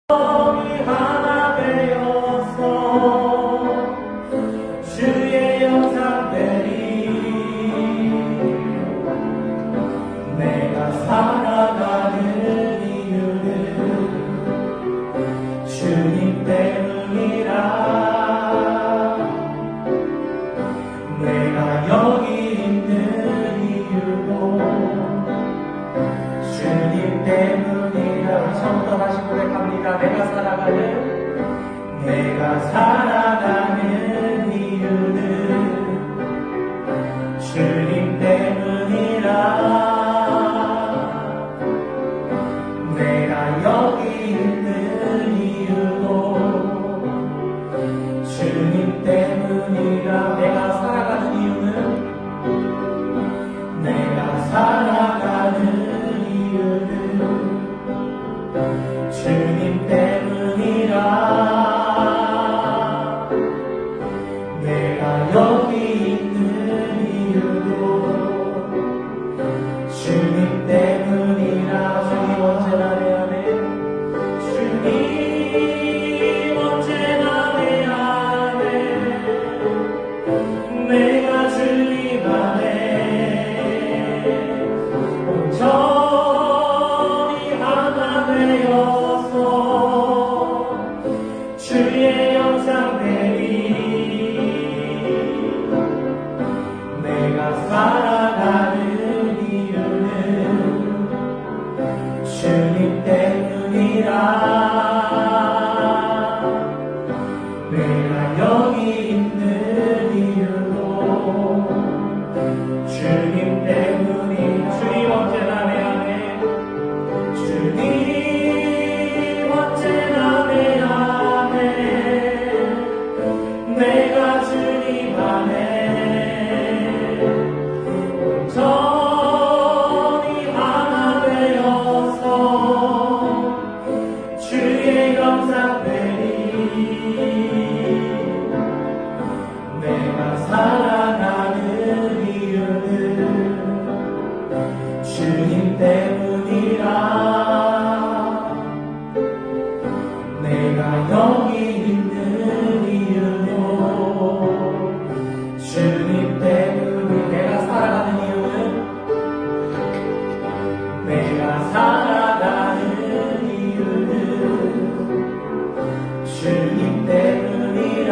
마음이 하나 되었어. 주의 영상들이 내가 살아가는 이유는 주님 때문이라. 내가 여기 있는 이유도 주님 때문이라. 처음부터 다시 고백합니다. 내가 살아가는 이유는 주님 때문이라. 내가 여기 있는 이유도 주님 때문이라. 내가 살아가는 이유는 내가 살아가는 이유는 주님 때문이라. 내가 여기 있는 이유도 주님 때문이라. 주님 언제나 내 안에, 주님 언제나 내 안에, 내가 주님 안에 온전히 하나 되었어. 주의 영상들이 내가 살아가는 이유는 주님 때문이라. 내가 여기 있는 이유도 주님 때문이. 주님 언제나 내 안에, 주님 언제나 내 안에, 내가 주님 안에 온전히 하나 되어서 주의 영상들이 내가 살아가는 이유는 주님 때문이라. 내가 여기 있는 이유도 주님 때문이. 내가 살아가는 이유는 내가 살아가는 이유는 주님 때문이라.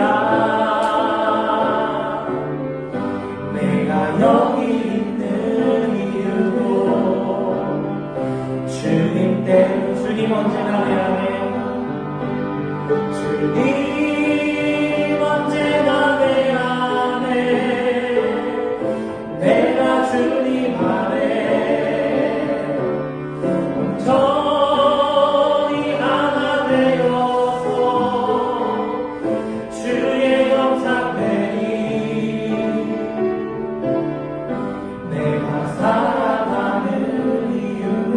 내가 여기 있는 이유도 주님 때문. 주님 언제나 내 안에, 주님 언제나 내 안에, 내가 주님 안에 온전히 하나 되어서 주의 영상들이 내가 살아가는 이유는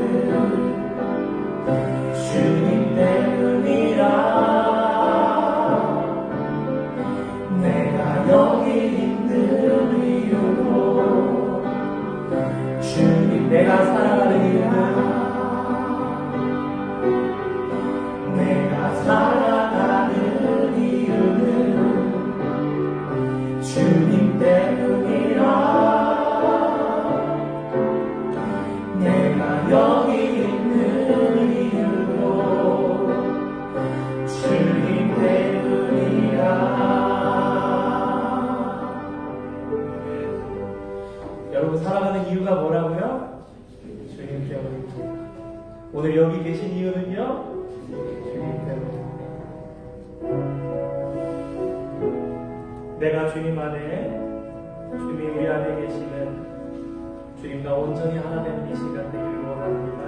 주님 때문이라. 내가 여기 있는 이유도 주님. 내가 살아가는 이유는 내가 살아가는 이유는 주님 때문이라. 내가 여기 있는 이유도 주님 때문이라. 여러분 살아가는 이유가 뭐라고요? 주님 때문입니다. 오늘 여기 계신 이유는요? 주님 때문입니다. 내가 주님 안에, 주님이 우리 안에 계시는 주님과 온전히 하나 되는 이 시간 되기를 원합니다.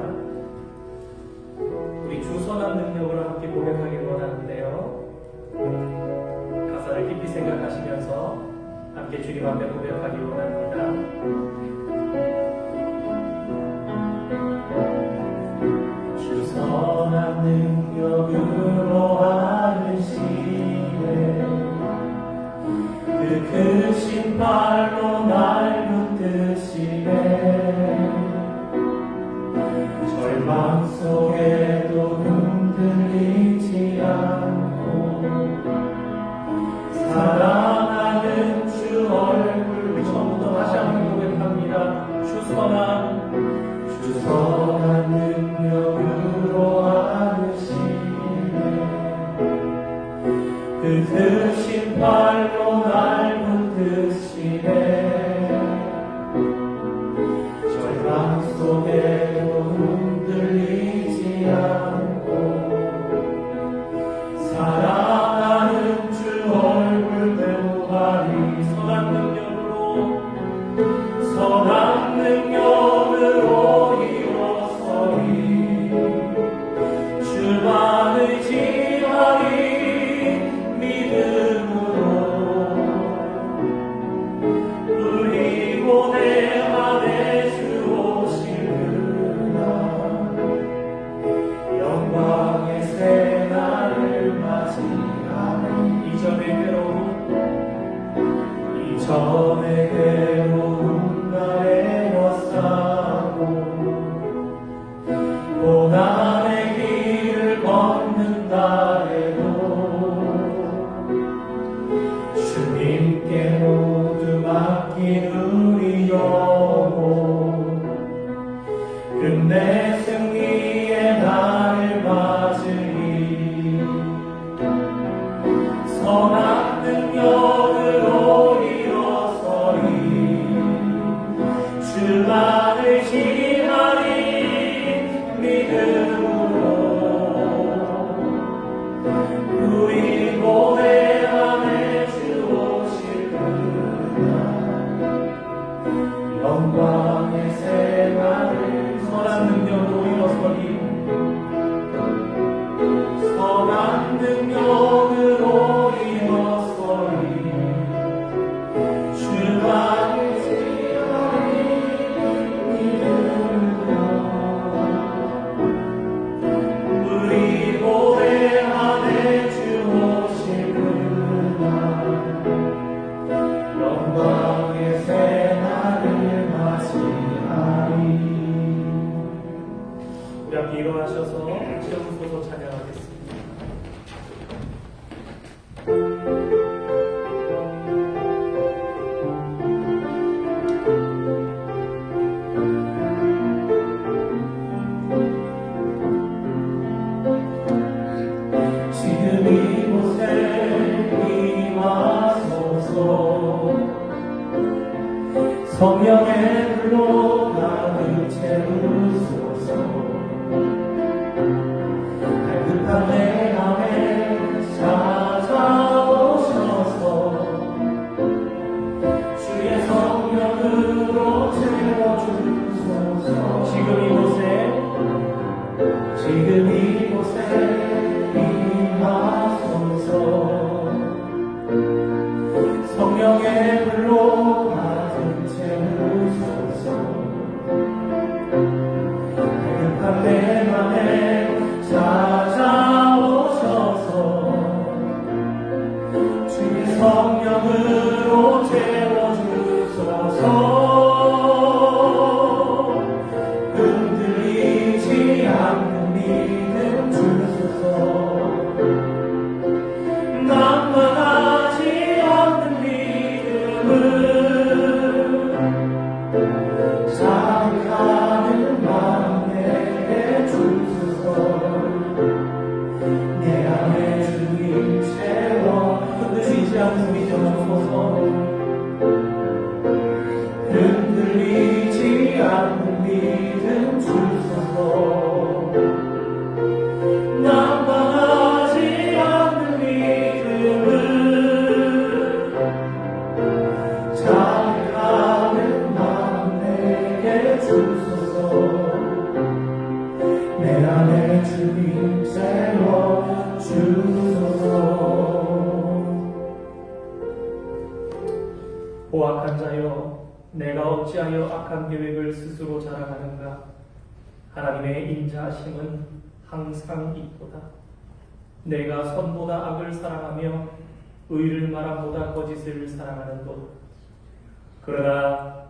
우리 주선한 능력으로 함께 고백하길 원하는데요, 가사를 깊이 생각하시면서 함께 주님 앞에 고백하기 원합니다. 주선한 능력으로 하시네, 그 크신 발로 날 붙드시네. 절망 속에도 흔들리지 전에게 누군가에 역사하고 고난의 길을 걷는다 해도 주님께 모두 맡긴 우리 영혼 끝내 승리의 날을 맞으리 선한 능력으로 일어서리 주만을 지나리 믿음으로 우리 몸에 안에 주 오실 그날 영광의 생활을 선한 능력으로 일어서리 선한 능력으로 일어서리 주만을 지나리 믿음으로 우리 몸에 안에 주 오실 그날 영광의 새날을 맞이하리. 우리 함께 일어나셔서 치엄소서 찬양하겠습니다. 지금 이곳에 임하소서 성령의 불로 가득 채우소서 갈급한 내 맘에 찾아오셔서 주의 성령으로 채워주소서 지금 이곳에 임하소서 성령의 불로 가득 채우소서 갈급한 내 맘에 찾아오셔서 주의 성령으로 채워주소서 흔들리지 않는 믿음 주소서 낭만하지 않는 믿음을 자극하는 마음 내게 주소서 내 안에 주님 채워 흔들리지 않는 믿음 주소서 흔들리지 않는 믿음 주소서 낭만하지 않는 믿음을 자극하는 마음 내게 주소서 내 안에 주님 채워 주소서. 오악한 자여 내가 어찌하여 악한 계획을 스스로 자랑하는가. 하나님의 인자하심은 항상 있도다. 내가 선보다 악을 사랑하며 의를 말함보다 거짓을 사랑하는도다. 그러나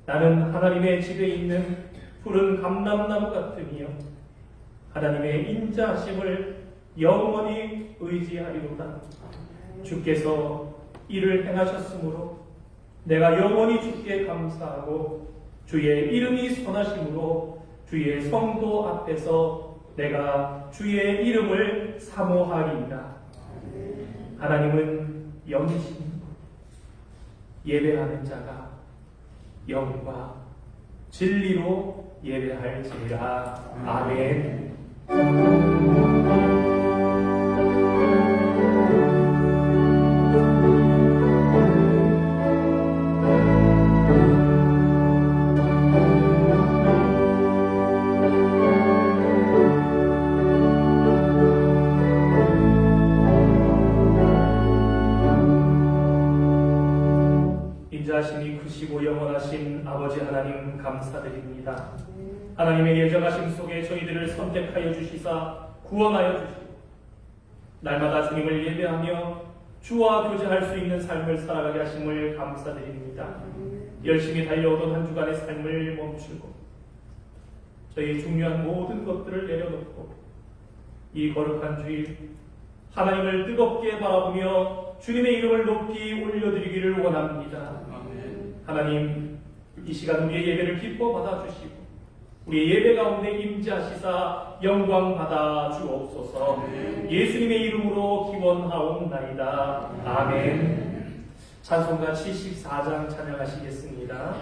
나는 하나님의 집에 있는 푸른 감람나무 같으며 하나님의 인자하심을 영원히 의지하리로다. 주께서 이를 행하셨으므로 내가 영원히 주께 감사하고 주의 이름이 선하심으로 주의 성도 앞에서 내가 주의 이름을 사모하리이다. 하나님은 영이신 예배하는 자가 영과 진리로 예배할지라. 아멘. 인자하심이 크시고 영원하신 아버지 하나님 감사드립니다. 하나님의 예정하심 속에 저희들을 선택하여 주시사 구원하여 주시고 날마다 주님을 예배하며 주와 교제할 수 있는 삶을 살아가게 하심을 감사드립니다. 열심히 달려오던 한 주간의 삶을 멈추고 저희 중요한 모든 것들을 내려놓고 이 거룩한 주일 하나님을 뜨겁게 바라보며 주님의 이름을 높이 올려드리기를 원합니다. 하나님, 이 시간 우리의 예배를 기뻐 받아주시고 우리의 예배 가운데 임재하시사 영광 받아 주옵소서. 예수님의 이름으로 기원하옵나이다. 아멘. 찬송가 74장 찬양하시겠습니다.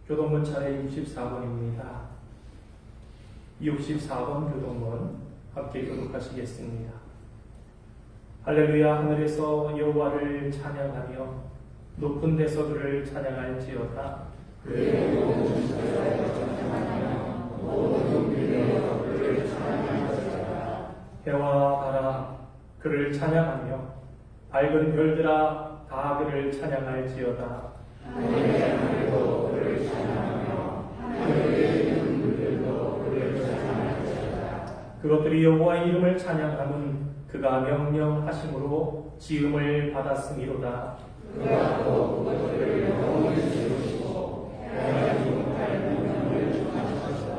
교동문 차례 64번입니다. 64번 교동문 함께 교독하시겠습니다. 할렐루야. 하늘에서 여호와를 찬양하며 높은 데서 그를 찬양할지어다. 그의 모든 자를 찬양하며 모든 길에서 그를 찬양할지어다. 해와 달아 그를 찬양하며 밝은 별들아 다 그를 찬양할지어다. 하늘의 하늘도 그를 찬양하며 하늘의 이름들도 그를 찬양할지어다. 그것들이 여호와의 이름을 찬양함은 그가 명령하심으로 지음을 받았음이로다. 그가 또 그것들을 영원히 지으시고 해하지 못할 명령을 정하셨다.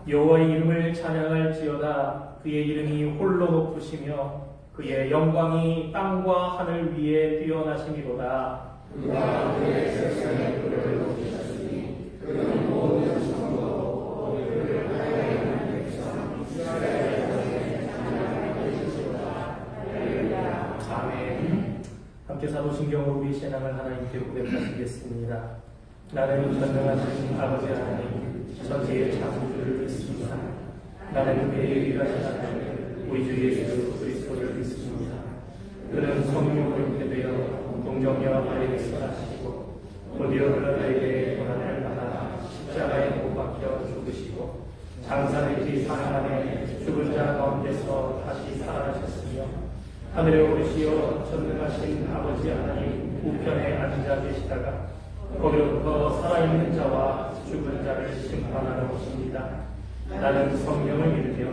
여호와의 이름을 찬양할지어다. 그의 이름이 홀로 높으시며 그의 영광이 땅과 하늘 위에 뛰어나심이로다. 그가 그의 세상에 그를 높이셨으니 그는 모든 성도 그를 하나님의 백성 이스라엘의 찬양을 주시도다. 할렐루야. 아멘. 함께 사도신경으로 우리 신앙을 하나님께 고백하시겠습니다. 나는 전능하신 아버지 하나님 전지의 창조주를 믿습니다. 나는 그의 유일하신 아들 우리 주 예수 그리스도를 믿습니다. 그는 성령으로 잉태되어 동정녀 마리아에서 나시고 곧이어 그런 아이에게 고난을 받아 살리지 사흘 죽은 자 가운데서 다시 살아나셨으며 하늘에 오르시어 전능하신 아버지 하나님 우편에 앉아 계시다가 거기로부터 살아있는 자와 죽은 자를 심판하러 오십니다. 나는 성령을 믿으며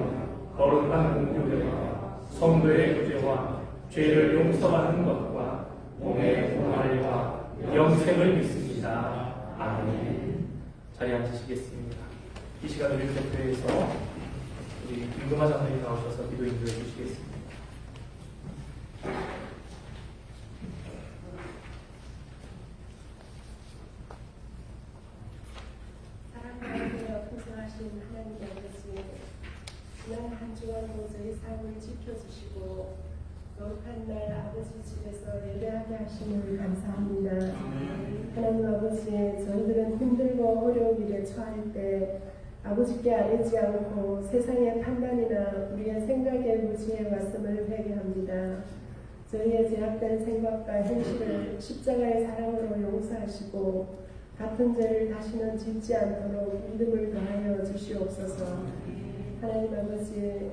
거룩한 공교회와 성도의 구제와 죄를 용서하는 것과 몸의 부활과 영생을 믿습니다. 아멘. 자리에 앉으시겠습니다. 이 시간 우리 대표에서 우리 김금화 장로님 나오셔서 기도 인도해 주시겠습니다. 사랑하며 풍성하신 하나님 아버지, 지난 한 주간도 저희 삶을 지켜주시고 거룩한 날 아버지 집에서 예배하게 하심을 감사합니다. 하나님 아버지, 저희들은 힘들고 어려운 일에 처할 때 아버지께 아뢰지 않고 세상의 판단이나 우리의 생각에 무지해 왔음을 회개합니다. 저희의 제약된 생각과 현실을 십자가의 사랑으로 용서하시고 같은 죄를 다시는 짓지 않도록 믿음을 더하여 주시옵소서. 하나님 아버지,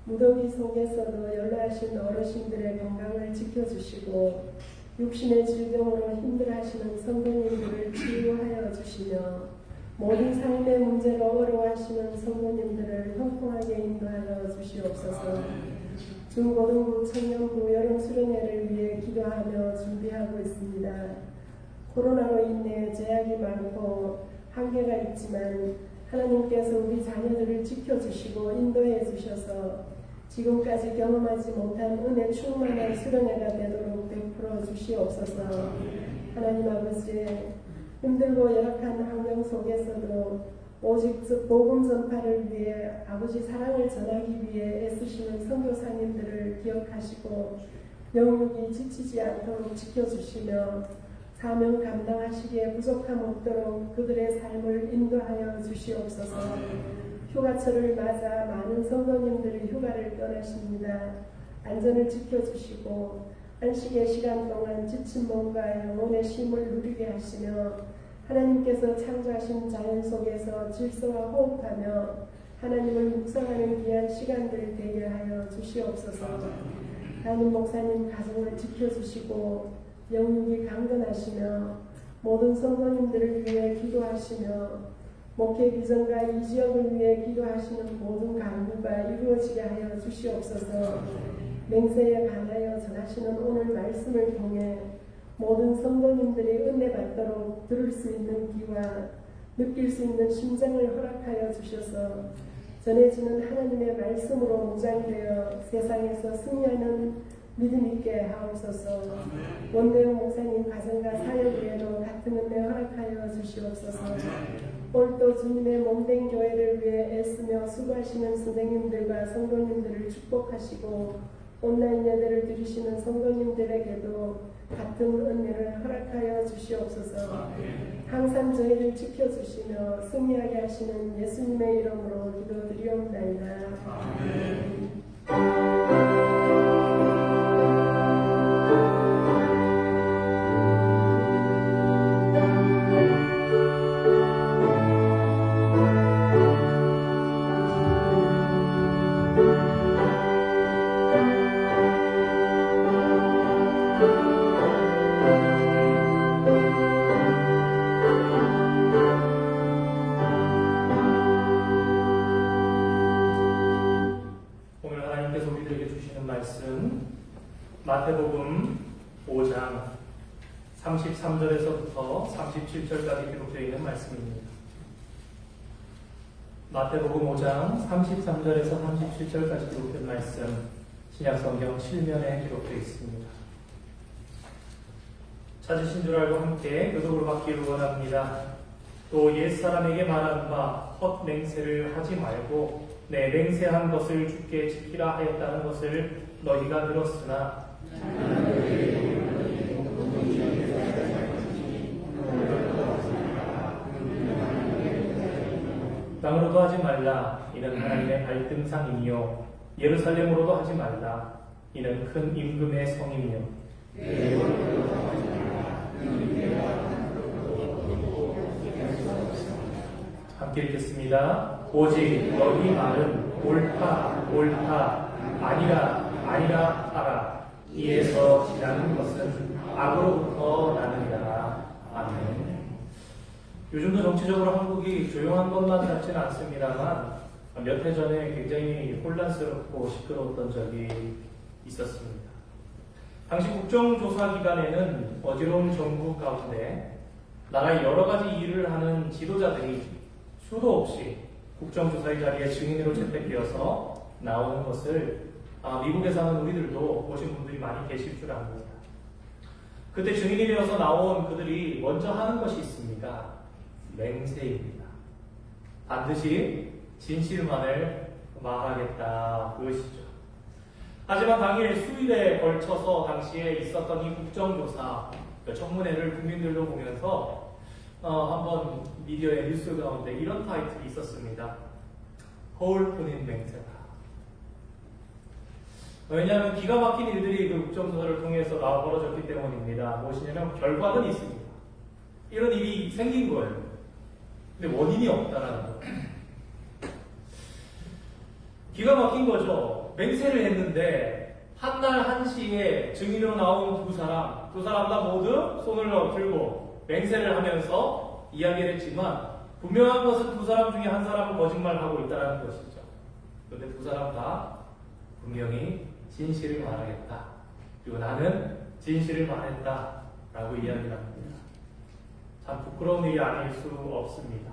무더기 속에서도 연로하신 어르신들의 건강을 지켜주시고 육신의 질병으로 힘들어하시는 성도님들을 치유하여 주시며 모든 삶의 문제로 어려워하시는 성도님들을 형통하게 인도하여 주시옵소서. 중고등부, 청년부, 여름 수련회를 위해 기도하며 준비하고 있습니다. 코로나로 인해 제약이 많고 한계가 있지만 하나님께서 우리 자녀들을 지켜주시고 인도해 주셔서 지금까지 경험하지 못한 은혜 충만한 수련회가 되도록 베풀어 주시옵소서. 하나님 아버지, 힘들고 열악한 환경 속에서도 오직 복음 전파를 위해 아버지 사랑을 전하기 위해 애쓰시는 선교사님들을 기억하시고 영육이 지치지 않도록 지켜주시며 사명 감당하시기에 부족함 없도록 그들의 삶을 인도하여 주시옵소서. 휴가철을 맞아 많은 성도님들이 휴가를 떠나십니다. 안전을 지켜주시고 안식의 시간 동안 지친 몸과 영혼의 쉼을 누리게 하시며 하나님께서 창조하신 자연 속에서 질서와 호흡하며 하나님을 묵상하는 귀한 시간들 되게 하여 주시옵소서. 담임 목사님 가정을 지켜주시고 영육이 강건하시며 모든 성도님들을 위해 기도하시며 목회 비전과 이 지역을 위해 기도하시는 모든 간구가 이루어지게 하여 주시옵소서. 맹세에 관하여 전하시는 오늘 말씀을 통해 모든 성도님들이 은혜 받도록 들을 수 있는 귀와 느낄 수 있는 심장을 허락하여 주셔서 전해지는 하나님의 말씀으로 무장되어 세상에서 승리하는 믿음 있게 하옵소서. 원대웅 목사님 가정과 사역 위에도 같은 은혜 허락하여 주시옵소서. 올또 주님의 몸된 교회를 위해 애쓰며 수고하시는 선생님들과 성도님들을 축복하시고 온라인 예배를 드리시는 성도님들에게도 같은 은혜를 허락하여 주시옵소서. 항상 저희를 지켜주시며 승리하게 하시는 예수님의 이름으로 기도드리옵나이다. 마태복음 5장 33절에서부터 37절까지 기록되어 있는 말씀입니다. 마태복음 5장 33절에서 37절까지 기록된 말씀, 신약성경 7면에 기록되어 있습니다. 찾으신 줄 알고 함께 교독을 받기를 원합니다. 또 옛사람에게 말한 바 헛맹세를 하지 말고 내 맹세한 것을 주께 지키라 하였다는 것을 너희가 들었으나 땅으로도 하지 말라. 이는 하나님의 발등상이니요 예루살렘으로도 하지 말라. 이는 큰 임금의 성이니요 함께 함께 읽겠습니다. 오직 너희 말은 옳다, 옳다, 아니라, 아니라 하라. 이에서 지나는 것은 악으로부터 나느니라. 아멘. 요즘도 정치적으로 한국이 조용한 것만 같지는 않습니다만 몇 해 전에 굉장히 혼란스럽고 시끄러웠던 적이 있었습니다. 당시 국정조사 기간에는 어지러운 정부 가운데 나라의 여러 가지 일을 하는 지도자들이 수도 없이 국정조사의 자리에 증인으로 채택되어서 나오는 것을 미국에 사는 우리들도 보신 분들이 많이 계실 줄 압니다. 그때 증인이 되어서 나온 그들이 먼저 하는 것이 있습니다. 맹세입니다. 반드시 진실만을 말하겠다 그것이죠. 하지만 당일 수일에 걸쳐서 당시에 있었던 이 국정조사 청문회를 국민들도 보면서 한번 미디어의 뉴스 가운데 이런 타이틀이 있었습니다. 거울뿐인 맹세다. 왜냐하면 기가 막힌 일들이 그 국정조사를 통해서 벌어졌기 때문입니다. 무엇이냐면 결과는 있습니다. 이런 일이 생긴 거예요. 근데 원인이 없다라는 거예요. 기가 막힌 거죠. 맹세를 했는데 한날 한시에 증인으로 나온 두 사람 다 모두 손을 들고 맹세를 하면서 이야기를 했지만 분명한 것은 두 사람 중에 한 사람은 거짓말하고 있다는 것이죠. 그런데 두 사람 다 분명히 진실을 말하겠다. 그리고 나는 진실을 말했다. 라고 이야기를 합니다. 참 부끄러운 일이 아닐 수 없습니다.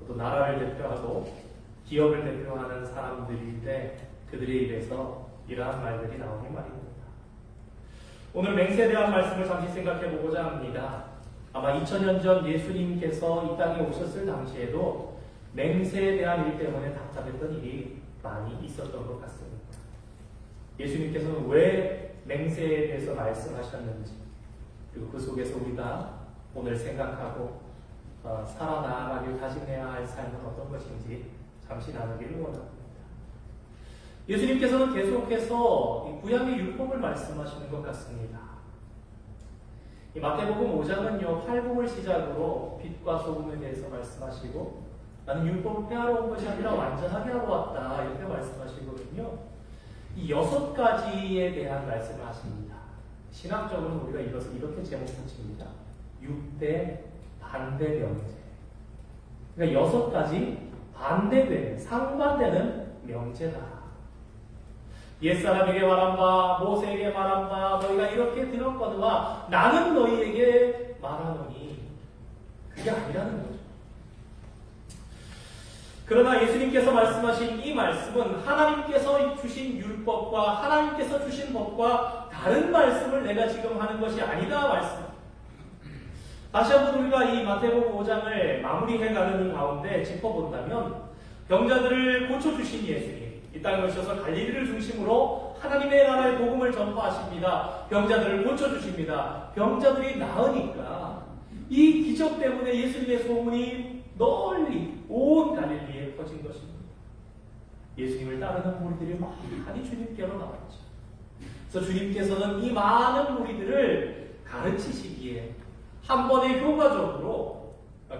또 나라를 대표하고 기업을 대표하는 사람들인데 그들의 입에서 이러한 말들이 나오니 말입니다. 오늘 맹세에 대한 말씀을 잠시 생각해 보고자 합니다. 아마 2000년 전 예수님께서 이 땅에 오셨을 당시에도 맹세에 대한 일 때문에 답답했던 일이 많이 있었던 것 같습니다. 예수님께서는 왜 맹세에 대해서 말씀하셨는지 그리고 그 속에서 우리가 오늘 생각하고 살아나가길 다짐해야 할 삶은 어떤 것인지 잠시 나누기를 원합니다. 예수님께서는 계속해서 구약의 율법을 말씀하시는 것 같습니다. 이 마태복음 5장은요, 팔복을 시작으로 빛과 소금에 대해서 말씀하시고 나는 율법을 폐하러 온 것이 아니라 완전하게 하러 왔다 이렇게 말씀하시거든요. 이 6가지에 대한 말씀을 하십니다. 신학적으로는 우리가 이것을 이렇게 제목 붙입니다. 6대 반대 명제. 그러니까 6가지 반대되는, 상반되는 명제다. 옛사람에게 말한 바, 모세에게 말한 바, 너희가 이렇게 들었거니와 나는 너희에게 말하노니 그게 아니라는 거죠. 그러나 예수님께서 말씀하신 이 말씀은 하나님께서 주신 율법과 하나님께서 주신 법과 다른 말씀을 내가 지금 하는 것이 아니다 말씀. 다시 한번 우리가 이 마태복음 5장을 마무리해가는 가운데 짚어본다면 병자들을 고쳐주신 예수님, 이 땅에 오셔서 갈릴리를 중심으로 하나님의 나라의 복음을 전파하십니다. 병자들을 고쳐주십니다. 병자들이 나으니까 이 기적 때문에 예수님의 소문이 널리 온 갈릴리에 퍼진 것입니다. 예수님을 따르는 무리들이 많이 주님께로 나왔죠. 그래서 주님께서는 이 많은 무리들을 가르치시기에 한 번에 효과적으로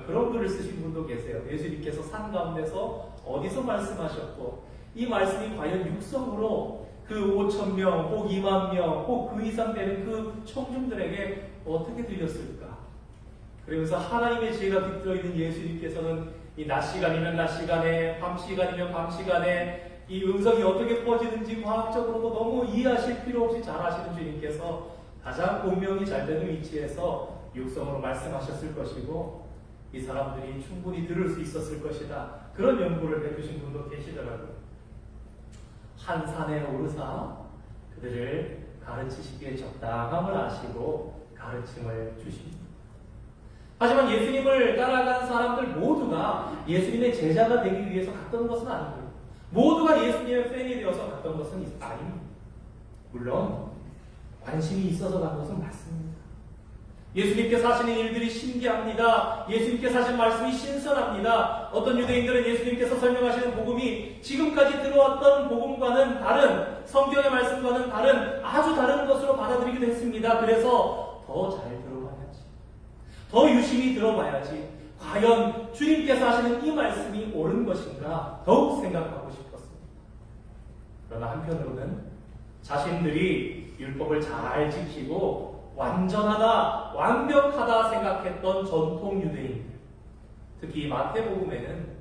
그런 글을 쓰신 분도 계세요. 예수님께서 산 가운데서 어디서 말씀하셨고 이 말씀이 과연 육성으로 그 5,000명, 혹 2만 명, 혹 그 이상 되는 그 청중들에게 어떻게 들렸을까? 그러면서 하나님의 지혜가 깃들어 있는 예수님께서는 이 낮 시간이면 낮 시간에, 밤 시간이면 밤 시간에 이 음성이 어떻게 퍼지는지 과학적으로도 너무 이해하실 필요 없이 잘 아시는 주님께서 가장 공명이 잘 되는 위치에서 육성으로 말씀하셨을 것이고 이 사람들이 충분히 들을 수 있었을 것이다. 그런 연구를 해주신 분도 계시더라고요. 한 산에 오르사 그들을 가르치시기에 적당함을 아시고 가르침을 주십니다. 하지만 예수님을 따라간 사람들 모두가 예수님의 제자가 되기 위해서 갔던 것은 아닙니다. 모두가 예수님의 팬이 되어서 갔던 것은 아닙니다. 물론 관심이 있어서 간 것은 맞습니다. 예수님께서 하시는 일들이 신기합니다. 예수님께서 하신 말씀이 신선합니다. 어떤 유대인들은 예수님께서 설명하시는 복음이 지금까지 들어왔던 복음과는 다른, 성경의 말씀과는 다른 아주 다른 것으로 받아들이기도 했습니다. 그래서 더 잘 들어봐야지, 더 유심히 들어봐야지, 과연 주님께서 하시는 이 말씀이 옳은 것인가 더욱 생각하고 싶었습니다. 그러나 한편으로는 자신들이 율법을 잘 지키고 완전하다, 완벽하다 생각했던 전통 유대인들, 특히 마태복음에는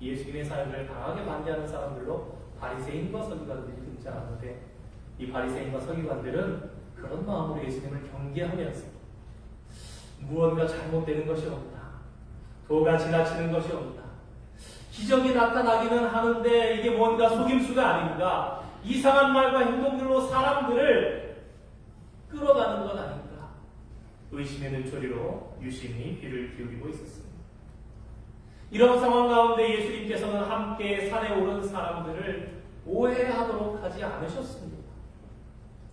예수님의 사역을 강하게 반대하는 사람들로 바리새인과 서기관들이 등장하는데, 이 바리새인과 서기관들은 그런 마음으로 예수님을 경계하면서 무언가 잘못되는 것이 없다, 도가 지나치는 것이 없다, 기적이 나타나기는 하는데 이게 뭔가 속임수가 아닌가, 이상한 말과 행동들로 사람들을 끌어가는 건 아닌가, 의심의 눈초리로 유심히 귀를 기울이고 있었습니다. 이런 상황 가운데 예수님께서는 함께 산에 오른 사람들을 오해하도록 하지 않으셨습니다.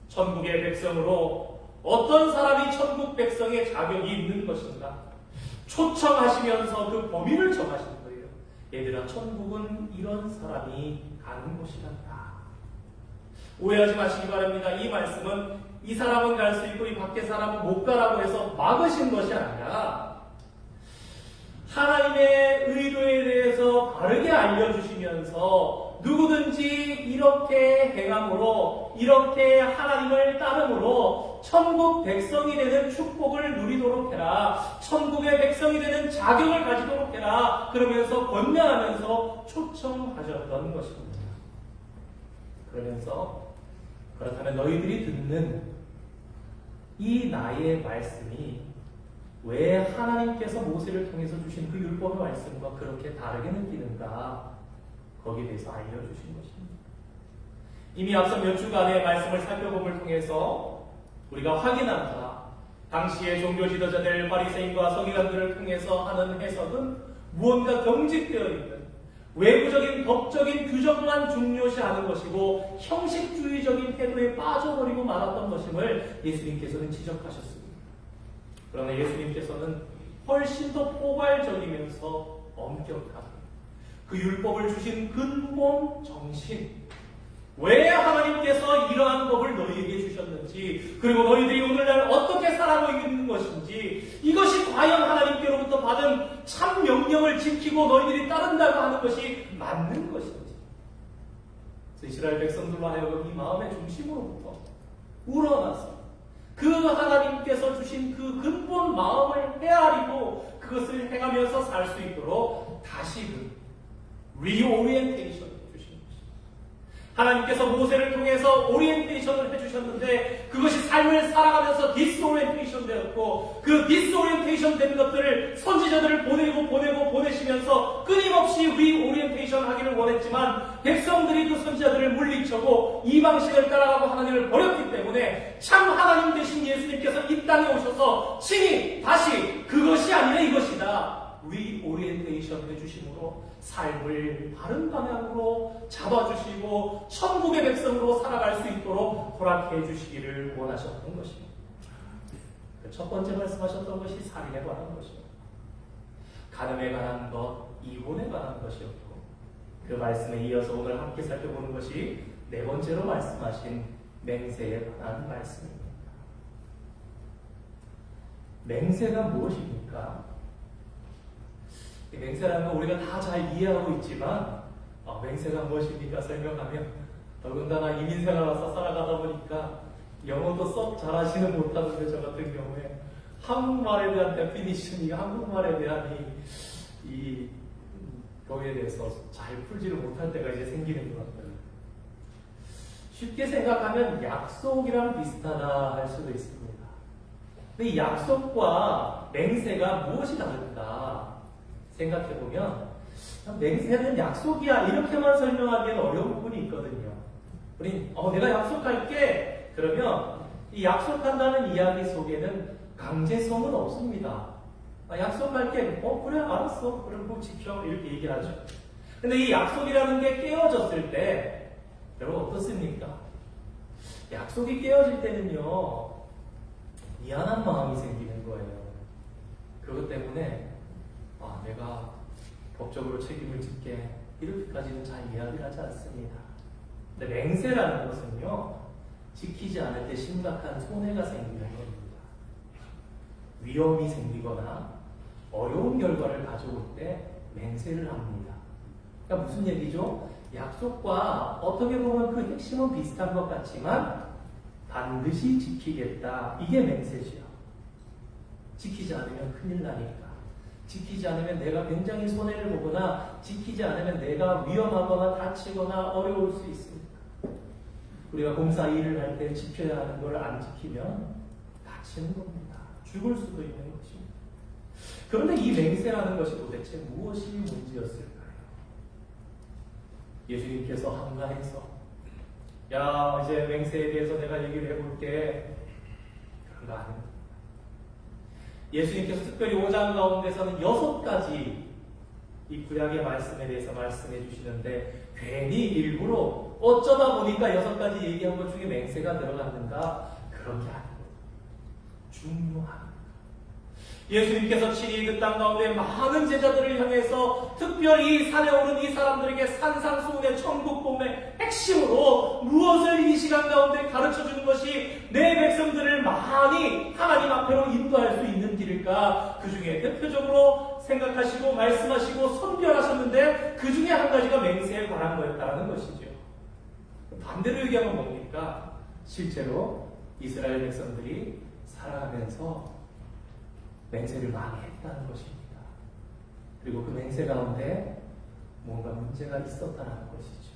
천국의 백성으로 어떤 사람이 천국 백성의 자격이 있는 것인가 초청하시면서 그 범위를 정하신 거예요. 얘들아, 천국은 이런 사람이 가는 곳이란다. 오해하지 마시기 바랍니다. 이 말씀은 이 사람은 갈 수 있고 이 밖에 사람은 못 가라고 해서 막으신 것이 아니라 하나님의 의도에 대해서 바르게 알려주시면서 누구든지 이렇게 행함으로, 이렇게 하나님을 따름으로 천국 백성이 되는 축복을 누리도록 해라, 천국의 백성이 되는 자격을 가지도록 해라, 그러면서 권면하면서 초청하셨던 것입니다. 그러면서 그렇다면 너희들이 듣는 이 나의 말씀이 왜 하나님께서 모세를 통해서 주신 그 율법의 말씀과 그렇게 다르게 느끼는가, 거기에 대해서 알려주신 것입니다. 이미 앞서 몇 주간의 말씀을 살펴봄을 통해서 우리가 확인한 바, 당시의 종교 지도자들 바리새인과 서기관들을 통해서 하는 해석은 무언가 경직되어 있는 외부적인 법적인 규정만 중요시하는 것이고 형식주의적인 태도에 빠져버리고 말았던 것임을 예수님께서는 지적하셨습니다. 그러나 예수님께서는 훨씬 더 포괄적이면서 엄격하게 그 율법을 주신 근본 정신, 왜 하나님께서 이러한 법을 너희에게 주셨는지, 그리고 너희들이 오늘날 어떻게 살아가고 있는 것인지, 이것이 과연 하나님께로부터 받은 참 명령을 지키고 너희들이 따른다고 하는 것이 맞는 것인지, 이스라엘 백성들로 하여금 이 마음의 중심으로부터 우러나서 그 하나님께서 주신 그 근본 마음을 헤아리고 그것을 행하면서 살 수 있도록 다시금 리오리엔테이션을 주신 것입니다. 하나님께서 모세를 통해서 오리엔테이션을 해주셨는데 그것이 삶을 살아가면서 디스오리엔테이션 되었고, 그 디스오리엔테이션 된 것들을 선지자들을 보내시면서 끊임없이 리오리엔테이션 하기를 원했지만 백성들이 그 선지자들을 물리쳐고 이방신을 따라가고 하나님을 버렸기 때문에 참 하나님 되신 예수님께서 이 땅에 오셔서 친히 다시 그것이 아니라 이것이다, 리오리엔테이션 해주심으로 삶을 바른 방향으로 잡아주시고 천국의 백성으로 살아갈 수 있도록 허락해 주시기를 원하셨던 것입니다. 첫 번째 말씀하셨던 것이 살인에 관한 것이고, 간음에 관한 것, 이혼에 관한 것이었고, 그 말씀에 이어서 오늘 함께 살펴보는 것이 네 번째로 말씀하신 맹세에 관한 말씀입니다. 맹세가 무엇입니까? 맹세라는 거 우리가 다 잘 이해하고 있지만 맹세가 무엇입니까? 설명하면 더군다나 이민생활 와서 살아가다 보니까 영어도 썩 잘하시는 못하는데 저 같은 경우에 한국말에 대한 데피니션이, 한국말에 대한 이 거기에 대해서 잘 풀지를 못할 때가 이제 생기는 것 같아요. 쉽게 생각하면 약속이랑 비슷하다 할 수도 있습니다. 근데 이 약속과 맹세가 무엇이 다른가 생각해보면 맹세는 약속이야 이렇게만 설명하기에는 어려운 부분이 있거든요. 우린 내가 약속할게 그러면 이 약속한다는 이야기 속에는 강제성은 없습니다. 약속할게 그래 알았어 그럼 꼭 지켜 이렇게 얘기하죠. 근데 이 약속이라는 게 깨어졌을 때 여러분 어떻습니까? 약속이 깨어질 때는요 미안한 마음이 생기는 거예요. 그것 때문에 내가 법적으로 책임을 짓게 이렇게까지는 잘 이야기를 하지 않습니다. 근데 맹세라는 것은요 지키지 않을 때 심각한 손해가 생기는 겁니다. 위험이 생기거나 어려운 결과를 가져올 때 맹세를 합니다. 그러니까 무슨 얘기죠? 약속과 어떻게 보면 그 핵심은 비슷한 것 같지만 반드시 지키겠다. 이게 맹세지요. 지키지 않으면 큰일 나니까. 지키지 않으면 내가 굉장히 손해를 보거나 지키지 않으면 내가 위험하거나 다치거나 어려울 수 있습니다. 우리가 공사 일을 할 때 지켜야 하는 걸 안 지키면 다치는 겁니다. 죽을 수도 있는 것입니다. 그런데 이 맹세라는 것이 도대체 무엇이 문제였을까요? 예수님께서 한가해서 야 이제 맹세에 대해서 내가 얘기를 해볼게 그런 거 아닙니다. 예수님께서 특별히 5장 가운데서는 6가지 이 구약의 말씀에 대해서 말씀해 주시는데 괜히 일부러 어쩌다 보니까 6가지 얘기한 것 중에 맹세가 들어갔는가? 그런 게 아니고 중요합니다. 예수님께서 친히 그 땅 가운데 많은 제자들을 향해서 특별히 산에 오른 이 사람들에게 산상수훈의 천국복음의 핵심으로 무엇을 이 시간 가운데 가르쳐주는 것이 내 백성들을 많이 하나님 앞으로 인도할 수 있는 길일까? 그 중에 대표적으로 생각하시고 말씀하시고 선별하셨는데 그 중에 한 가지가 맹세에 관한 거였다는 것이죠. 반대로 얘기하면 뭡니까? 실제로 이스라엘 백성들이 살아가면서 맹세를 많이 했다는 것입니다. 그리고 그 맹세 가운데 뭔가 문제가 있었다는 것이죠.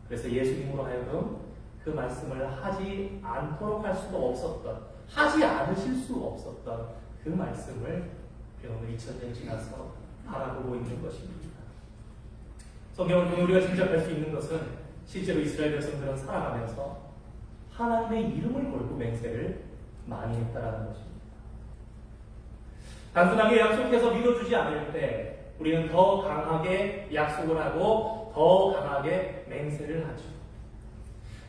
그래서 예수님으로 하여금 그 말씀을 하지 않도록 할 수도 없었던, 하지 않으실 수 없었던 그 말씀을 오늘 2000년 지나서 바라보고 있는 것입니다. 성경을 통해 우리가 짐작할 수 있는 것은 실제로 이스라엘 백성들은 살아가면서 하나님의 이름을 걸고 맹세를 많이 했다는 것입니다. 단순하게 약속해서 믿어주지 않을 때 우리는 더 강하게 약속을 하고 더 강하게 맹세를 하죠.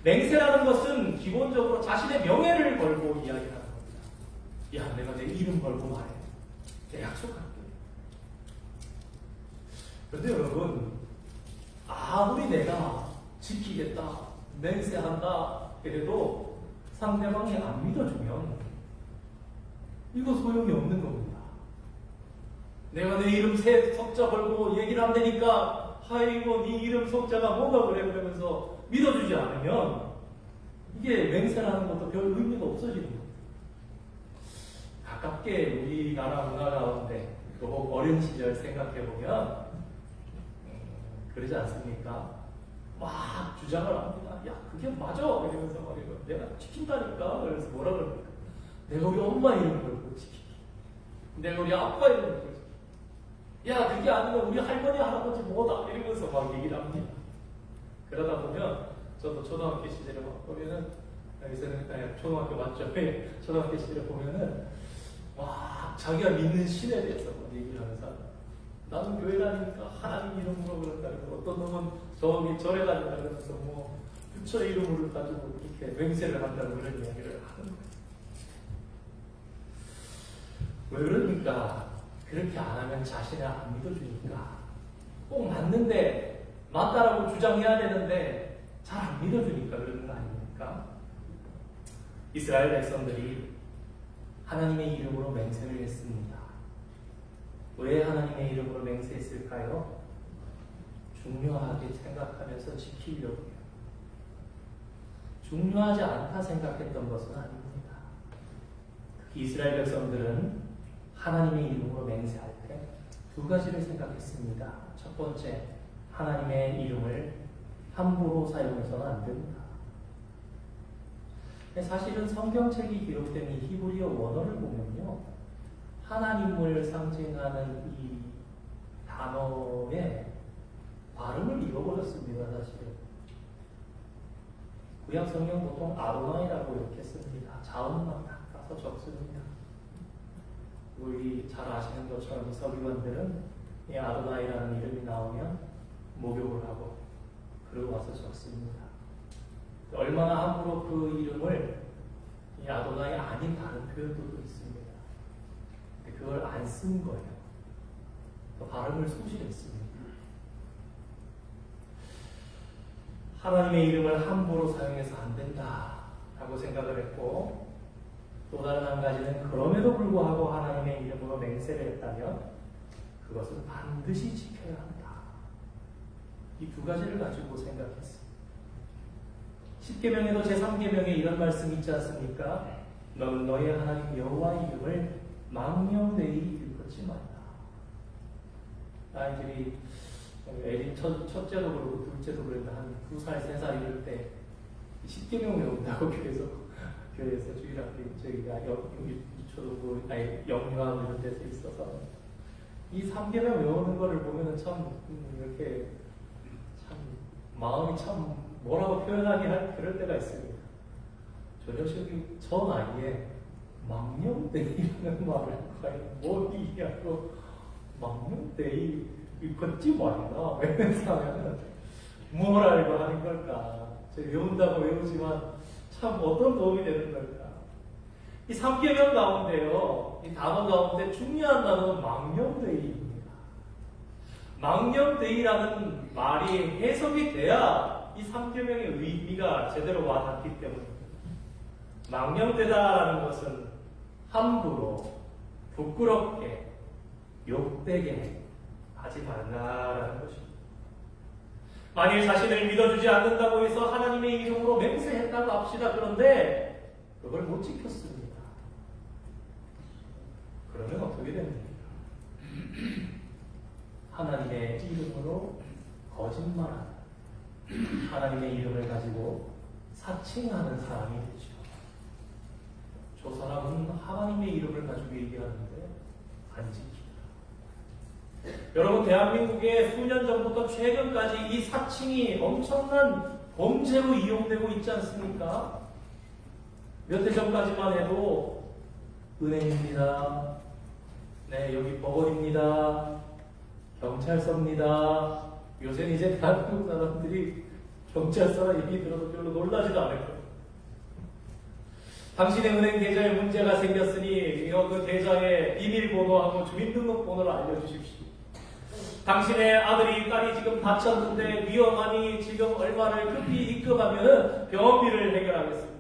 맹세라는 것은 기본적으로 자신의 명예를 걸고 이야기하는 겁니다. 야, 내가 내 이름 걸고 말해. 내가 약속할게. 그런데 여러분, 아무리 내가 지키겠다, 맹세한다 그래도 상대방이 안 믿어주면 이거 소용이 없는 겁니다. 내가 내 이름 새 석자 걸고 얘기를 한다니까 아이고 네 이름 석자가 뭐가 그래 그러면서 믿어주지 않으면 이게 맹세라는 것도 별 의미가 없어지는 겁니다. 가깝게 우리나라 문화 가운데 또 어린 시절 생각해보면 그러지 않습니까? 막 주장을 합니다. 야 그게 맞아 이러면서 말이고 내가 지킨다니까. 그래서 뭐라 그럽니까? 내가 우리 엄마 이름 걸고 지키기, 내가 우리 아빠 이름 걸고 지키기, 야 그게 아니면 우리 할머니 할아버지 뭐다 이러면서 막 얘기를 합니다. 그러다 보면 저도 초등학교 시절에 막 보면은 여기서는 초등학교 맞죠? 초등학교 시절에 보면은 와 자기가 믿는 신에 대해서 막 얘기를 하면서 나는 교회 다니니까 하나님 이름으로 그런다 그러고 어떤 놈은 저기 절에 다닌다 그러면서 뭐 부처 이름으로 가지고 이렇게 맹세를 한다고 그런 이야기를 하는 거예요. 왜 그러니까? 그렇게 안 하면 자신을 안 믿어주니까. 꼭 맞는데 맞다라고 주장해야 되는데 잘 안 믿어주니까 그러는 거 아닙니까? 이스라엘 백성들이 하나님의 이름으로 맹세를 했습니다. 왜 하나님의 이름으로 맹세했을까요? 중요하게 생각하면서 지키려고요. 중요하지 않다 생각했던 것은 아닙니다. 이스라엘 백성들은 하나님의 이름으로 맹세할 때 두 가지를 생각했습니다. 첫 번째, 하나님의 이름을 함부로 사용해서는 안 됩니다. 사실은 성경책이 기록된 이 히브리어 원어를 보면요, 하나님을 상징하는 이 단어의 발음을 잃어버렸습니다. 사실은 구약 성경 보통 아도나이라고 이렇게 씁니다. 자음만 닦아서 적습니다. 우리 잘 아시는 것처럼 서기관들은 이 아도나이라는 이름이 나오면 목욕을 하고 그러고 와서 적습니다. 얼마나 함부로 그 이름을 이 아도나이 아닌 다른 표현도 있습니다. 근데 그걸 안 쓴 거예요. 또 발음을 소실했습니다. 하나님의 이름을 함부로 사용해서 안 된다라고 생각을 했고, 또 다른 한 가지는 그럼에도 불구하고 하나님의 이름으로 맹세를 했다면 그것은 반드시 지켜야 한다. 이 두 가지를 가지고 생각했습니다. 10계명에도 제3계명에 이런 말씀이 있지 않습니까? 너는 너의 하나님 여호와의 이름을 망령되이 일컫지 말라. 아이들이 애리 첫째도 그렇고 둘째도 그런데 한 2살, 3살 이럴 때 10계명 외운다고 교회에서 주일학교 저희가 유초등부 영유아 이런 데서 있어서 이 3계명 외우는 거를 보면은 참 이렇게 참 마음이 참 뭐라고 표현하기 그럴 때가 있습니다. 저 녀석이 저 나이에 망령되이라는 말을 과연 뭐 이해하고 망령되이 걷지 말라 이러면서 하면은 뭘 알고 하는 걸까? 저 외운다고 외우지만 참 어떤 도움이 되는 걸까? 이 3계명 가운데요, 이 단어 가운데 중요한 단어는 망령되이입니다. 망령되이라는 말이 해석이 돼야 이 3계명의 의미가 제대로 와닿기 때문입니다. 망령되다라는 것은 함부로, 부끄럽게, 욕되게 하지 말라라는 것입니다. 만일 자신을 믿어주지 않는다고 해서 하나님의 이름으로 맹세했다고 합시다. 그런데 그걸 못 지켰습니다. 그러면 어떻게 됩니까? 하나님의 이름으로 거짓말하는, 하나님의 이름을 가지고 사칭하는 사람이 되죠. 저 사람은 하나님의 이름을 가지고 얘기하는데 안 지킵니다. 여러분, 대한민국에 수년 전부터 최근까지 이 사칭이 엄청난 범죄로 이용되고 있지 않습니까? 몇 해 전까지만 해도 은행입니다. 네, 여기 법원입니다. 경찰서입니다. 요새는 이제 대한민국 사람들이 경찰서라 얘기 들어도 별로 놀라지도 않을 거예요. 당신의 은행 계좌에 문제가 생겼으니 그 계좌의 비밀번호하고 주민등록번호를 알려주십시오. 당신의 아들이, 딸이 지금 다쳤는데 위험하니 지금 얼마를 급히 입금하면 병원비를 해결하겠습니다.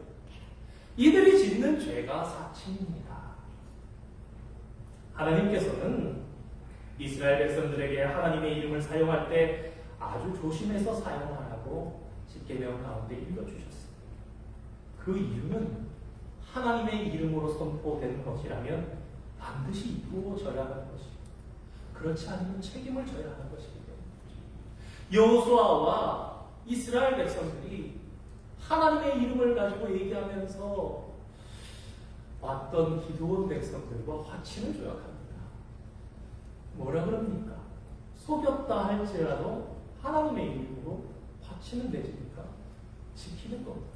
이들이 짓는 죄가 사칭입니다. 하나님께서는 이스라엘 백성들에게 하나님의 이름을 사용할 때 아주 조심해서 사용하라고 10계명 가운데 읽어주셨습니다. 그 이유는 하나님의 이름으로 선포된 것이라면 반드시 이루어져야 하는 것입니다. 그렇지 않으면 책임을 져야 하는 것입니다. 여호수아와 이스라엘 백성들이 하나님의 이름을 가지고 얘기하면서 왔던 기드온 백성들과 화친을 조약합니다. 뭐라 그럽니까? 속였다 할지라도 하나님의 이름으로 화친은 내집니까? 지키는 겁니다.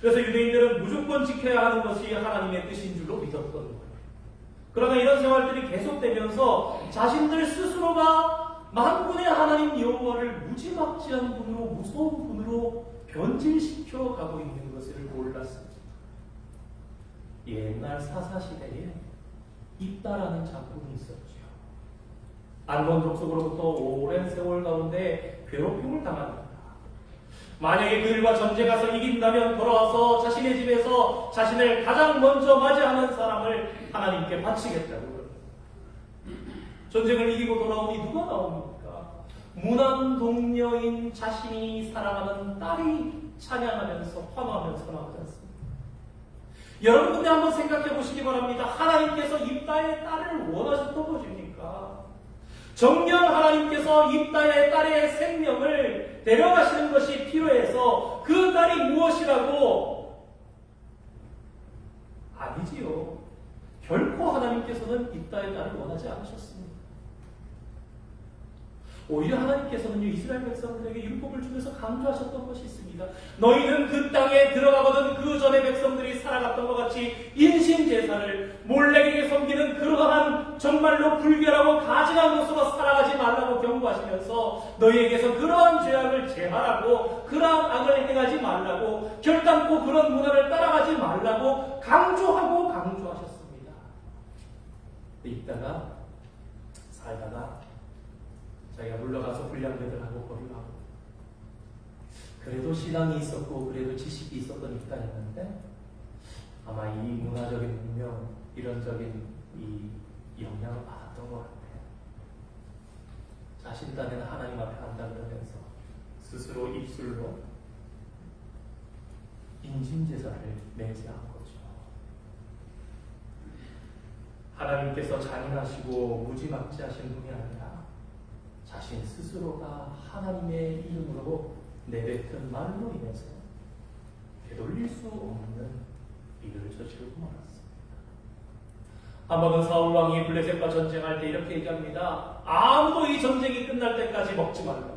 그래서 유대인들은 무조건 지켜야 하는 것이 하나님의 뜻인 줄로 믿었던 거예요. 그러나 이런 생활들이 계속되면서 자신들 스스로가 만군의 하나님 여호와를 무지막지한 분으로, 무서운 분으로 변질시켜 가고 있는 것을 몰랐습니다. 옛날 사사시대에 입다라는 장군이 있었죠. 안몬 족속으로부터 오랜 세월 가운데 괴롭힘을 당합니다. 만약에 그들과 전쟁가서 이긴다면 돌아와서 자신의 집에서 자신을 가장 먼저 맞이하는 사람을 하나님께 바치겠다고 그럽니다. 전쟁을 이기고 돌아오니 누가 나옵니까? 무난동녀인 자신이 사랑하는 딸이 찬양하면서 환호하면서 나오지 않습니까? 여러분, 근데 한번 생각해 보시기 바랍니다. 하나님께서 입다의 딸을 원하셨던 것입니까? 정녕 하나님께서 입다의 딸의 생명을 데려가시는 것이 필요해서 그 딸이 무엇이라고? 아니지요. 결코 하나님께서는 입다의 딸을 원하지 않으셨습니다. 오히려 하나님께서는요, 이스라엘 백성들에게 율법을 주면서 강조하셨던 것이 있습니다. 너희는 그 땅에 들어가거든 그 전에 백성들이 살아갔던 것 같이 인신제사를 몰렉에게 섬기는 그러한 정말로 불결하고 가증한 것으로 살아가지 말라고 경고하시면서 너희에게서 그러한 죄악을 제하라고, 그러한 악을 행하지 말라고, 결단코 그런 문화를 따라가지 말라고 강조하셨습니다. 있다가 살다가 자기가 물러가서 불량배들하고 거리하고, 그래도 신앙이 있었고 그래도 지식이 있었던 입다였는데 아마 이 문화적인 문명, 이런적인 이 영향을 받았던 것 같아요. 자신 딴에는 하나님 앞에 한다 그러면서 스스로 입술로 인신제사를 맹세한 거죠. 하나님께서 잔인하시고 무지막지하신 분이 아니라 자신 스스로가 하나님의 이름으로 내뱉은 말로 인해서 되돌릴 수 없는 일을 저지르고 말았습니다. 한 번은 사울 왕이 블레셋과 전쟁할 때 이렇게 얘기합니다. 아무도 이 전쟁이 끝날 때까지 먹지 말라.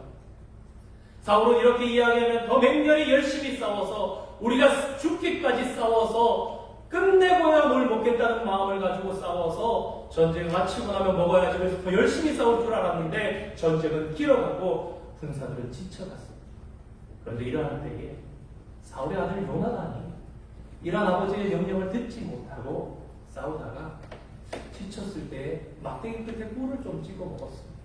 사울은 이렇게 이야기하면 더 맹렬히 열심히 싸워서 우리가 죽기까지 싸워서 끝내고야 뭘 먹겠다는 마음을 가지고 싸워서 전쟁을 마치고 나면 먹어야지 그래서 더 열심히 싸울 줄 알았는데 전쟁은 길어가고 군사들은 지쳐갔습니다. 그런데 이러한 때에 사울의 아들 요나단이 이런 아버지의 명령을 듣지 못하고 싸우다가 지쳤을 때 막대기 끝에 꿀을 좀 찍어 먹었습니다.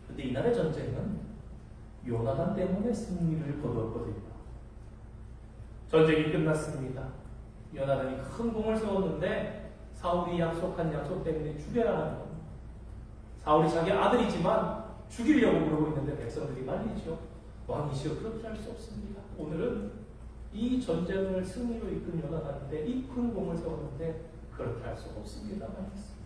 그런데 이날의 전쟁은 요나단 때문에 승리를 거두었거든요. 전쟁이 끝났습니다. 요나단이 큰 공을 세웠는데 사울이 약속한 약속 때문에 죽여야 하는 겁니다. 사울이 자기 아들이지만 죽이려고 그러고 있는데 백성들이 말리죠. 왕이시여 그렇게 할 수 없습니다. 오늘은 이 전쟁을 승리로 이끈 요나단인데 이 큰 공을 세웠는데 그렇게 할 수 없습니다. 말했습니다.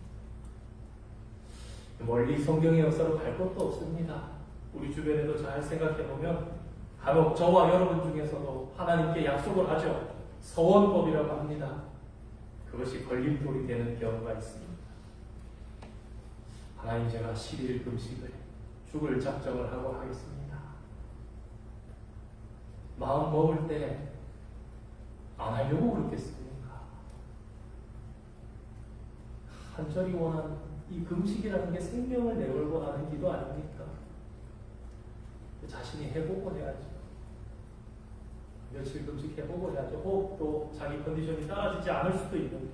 멀리 성경의 역사로 갈 것도 없습니다. 우리 주변에도 잘 생각해보면 간혹 저와 여러분 중에서도 하나님께 약속을 하죠. 서원법이라고 합니다. 그것이 걸림돌이 되는 경우가 있습니다. 하나님 제가 10일 금식을 죽을 작정을 하고 하겠습니다. 마음 먹을 때 안 하려고 그렇겠습니까? 간절히 원하는 이 금식이라는 게 생명을 내걸고 하는 기도 아닙니까? 자신이 해보고 해야죠. 며칠 금식 해보고 해야죠. 호흡도 자기 컨디션이 따라지지 않을 수도 있는데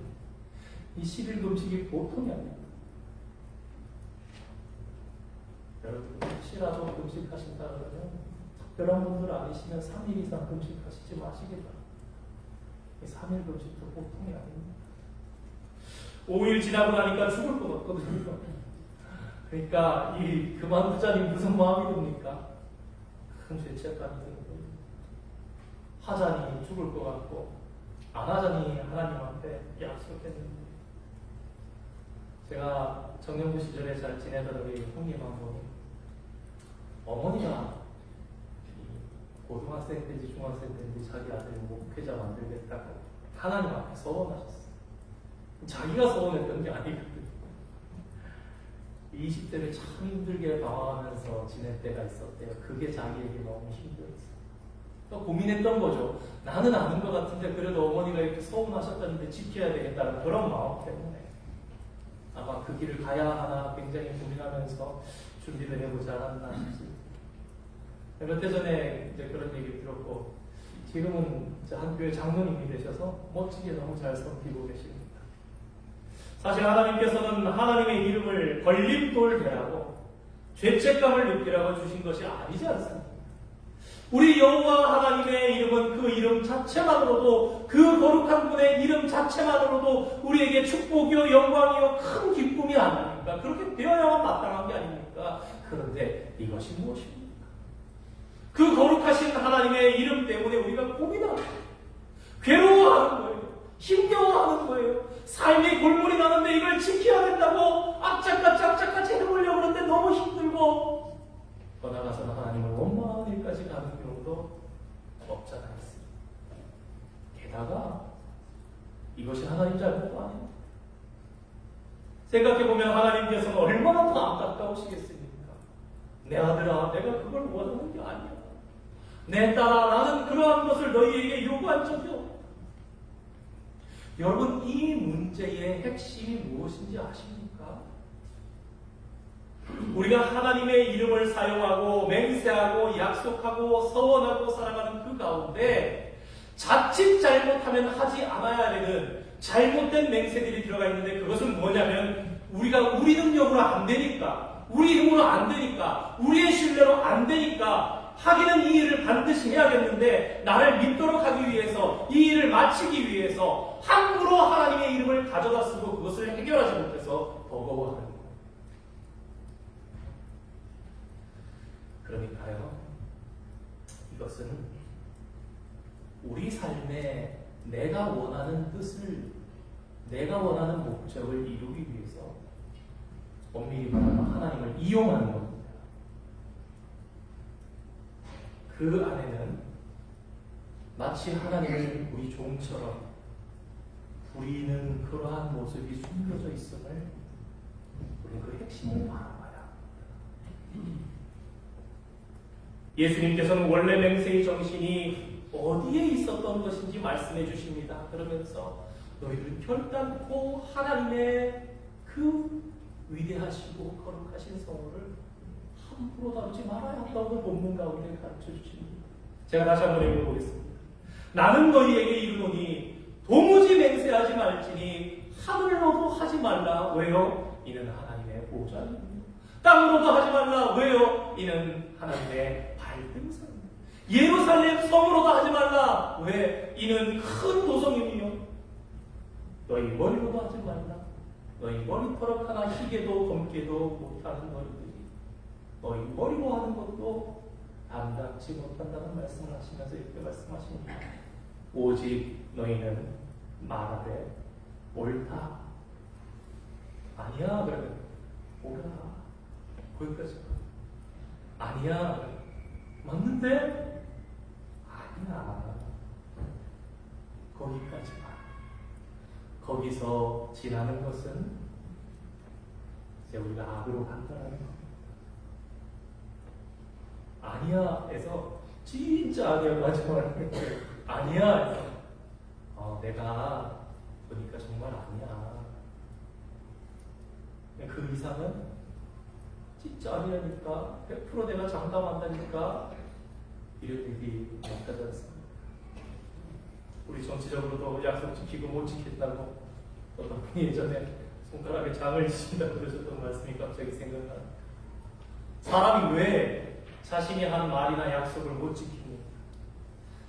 이 10일 금식이 보통이 아닙니다. 여러분 혹시라도 금식하신다 그러면 특별한 분들 아니시면 3일 이상 금식하시지 마시기 바랍니다. 3일 금식도 보통이 아닙니다. 5일 지나고 나니까 죽을 것 같거든요. 그러니까 이 그만두자니 무슨 마음이 듭니까? 큰 죄책감이 드는 거예요. 하자니 죽을 것 같고 안 하자니 하나님 앞에 약속했는데 제가 청년부 시절에 잘 지내던 우리 형님 한 분이 어머니가 고등학생 때인지 중학생 때인지 자기 아들을 목회자 만들겠다고 하나님 앞에 서원하셨어요. 자기가 서원했던 게 아니거든요. 20대를 참 힘들게 방황하면서 지낼 때가 있었대요. 그게 자기에게 너무 힘들었어요. 또 고민했던 거죠. 나는 아닌 것 같은데 그래도 어머니가 이렇게 서운하셨다는데 지켜야 되겠다는 그런 마음 때문에 아마 그 길을 가야 하나 굉장히 고민하면서 준비를 해보지 않았나 싶습니다. 몇 해 전에 이제 그런 얘기를 들었고 지금은 이제 한 교회 장로님이 되셔서 멋지게 너무 잘 섬기고 계십니다. 사실 하나님께서는 하나님의 이름을 걸림돌 대라고 죄책감을 느끼라고 주신 것이 아니지 않습니까? 우리 여호와 하나님의 이름은 그 이름 자체만으로도 그 거룩한 분의 이름 자체만으로도 우리에게 축복이요 영광이요 큰 기쁨이 아닙니까? 그렇게 되어야만 마땅한 게 아닙니까? 그런데 이것이 무엇입니까? 그 거룩하신 하나님의 이름 때문에 우리가 고민하고 괴로워하는 거예요. 힘겨워하는 거예요. 삶이 골물이 나는데 이걸 지켜야 된다고 악착같이 해보려고 하는데 너무 힘들고 더 나아가서는 하나님을 원망하는 일까지 가는 경우도 없지 않아 있습니다. 게다가 이것이 하나님 잘못도 아닙니다. 생각해보면 하나님께서는 얼마나 더 안타까우시겠습니까? 내 아들아 내가 그걸 원하는 게 아니야. 내 딸아 나는 그러한 것을 너희에게 요구한 적이 없다. 여러분 이 문제의 핵심이 무엇인지 아십니까? 우리가 하나님의 이름을 사용하고 맹세하고 약속하고 서원하고 살아가는 그 가운데 자칫 잘못하면 하지 않아야 되는 잘못된 맹세들이 들어가 있는데 그것은 뭐냐면 우리가 우리 능력으로 안 되니까 우리 힘으로 안 되니까 우리의 신뢰로 안 되니까 하기는 이 일을 반드시 해야겠는데 나를 믿도록 하기 위해서 이 일을 마치기 위해서 함부로 하나님의 이름을 가져다 쓰고 그것을 해결하지 못해서 버거워하는 거예요. 그러니까요, 이것은 우리 삶에 내가 원하는 뜻을, 내가 원하는 목적을 이루기 위해서 엄밀히 말하면 하나님을 이용하는 겁니다. 그 안에는 마치 하나님을 우리 종처럼 부리는 그러한 모습이 숨겨져 있음을 우리는 그 핵심을 바라봐야 합니다. 예수님께서는 원래 맹세의 정신이 어디에 있었던 것인지 말씀해 주십니다. 그러면서 너희들 결단코 하나님의 그 위대하시고 거룩하신 성호를 함부로 다루지 말아야 한다고 본문 가운데 가르쳐 주십니다. 제가 다시 한번 읽어보겠습니다. 나는 너희에게 이르노니 도무지 맹세하지 말지니 하늘로도 하지 말라. 왜요? 이는 하나님의 보좌입니다. 땅으로도 하지 말라. 왜요? 이는 하나님의 발등상입니다. 예루살렘 성으로도 하지 말라. 왜? 이는 큰 도성이며 너희 머리로도 하지 말라. 너희 머리털어 하나 희게도 검게도 못하는 너희들이 너희 머리로 하는 것도 담당치 못한다는 말씀을 하시면서 이렇게 말씀하십니다. 오직 너희는 말하되 옳다. 아니야. 그러면 옳아. 거기까지. 아니야. 맞는데? 아니야. 거기까지만. 거기서 지나는 것은 이제 우리가 악으로 판단하는 겁니다. 아니야 해서 진짜 아니야 마지막에 아니야 해서 내가 보니까 정말 아니야. 그 이상은 진짜 아니라니까 100% 내가 장담한다니까 이런 일이 없다지 않습니다. 우리 정치적으로도 약속 지키고 못 지켰다고 어떤 분이 예전에 손가락에 장을 지신다고 그러셨던 말씀이 갑자기 생각나요. 사람이 왜 자신이 한 말이나 약속을 못 지킵니다.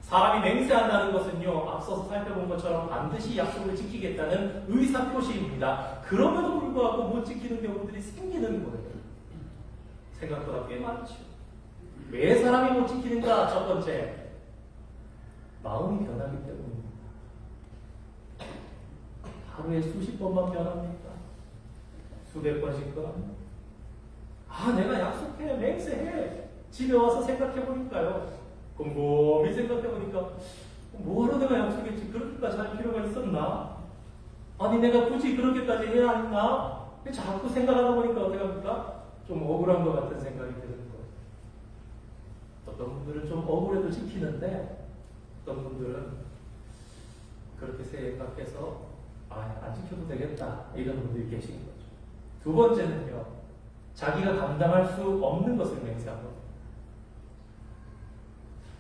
사람이 맹세한다는 것은요, 앞서서 살펴본 것처럼 반드시 약속을 지키겠다는 의사표시입니다. 그럼에도 불구하고 못 지키는 경우들이 생기는 거예요. 생각보다 꽤 많죠. 왜 사람이 못 지키는가? 첫 번째, 마음이 변하기 때문입니다. 하루에 수십 번만 변합니까? 수백 번씩 변합니다. 내가 약속해, 맹세해. 집에 와서 생각해보니까요. 곰곰이 생각해보니까 뭐하러 내가 약속했지? 그렇게까지 할 필요가 있었나? 아니 내가 굳이 그렇게까지 해야 했나? 자꾸 생각하다 보니까 어떻게 합니까? 좀 억울한 것 같은 생각이 드는 거예요. 어떤 분들은 좀 억울해도 지키는데 어떤 분들은 그렇게 생각해서 안 지켜도 되겠다 이런 분들이 계신 거죠. 두 번째는요, 자기가 감당할 수 없는 것을 맹세한 겁니다.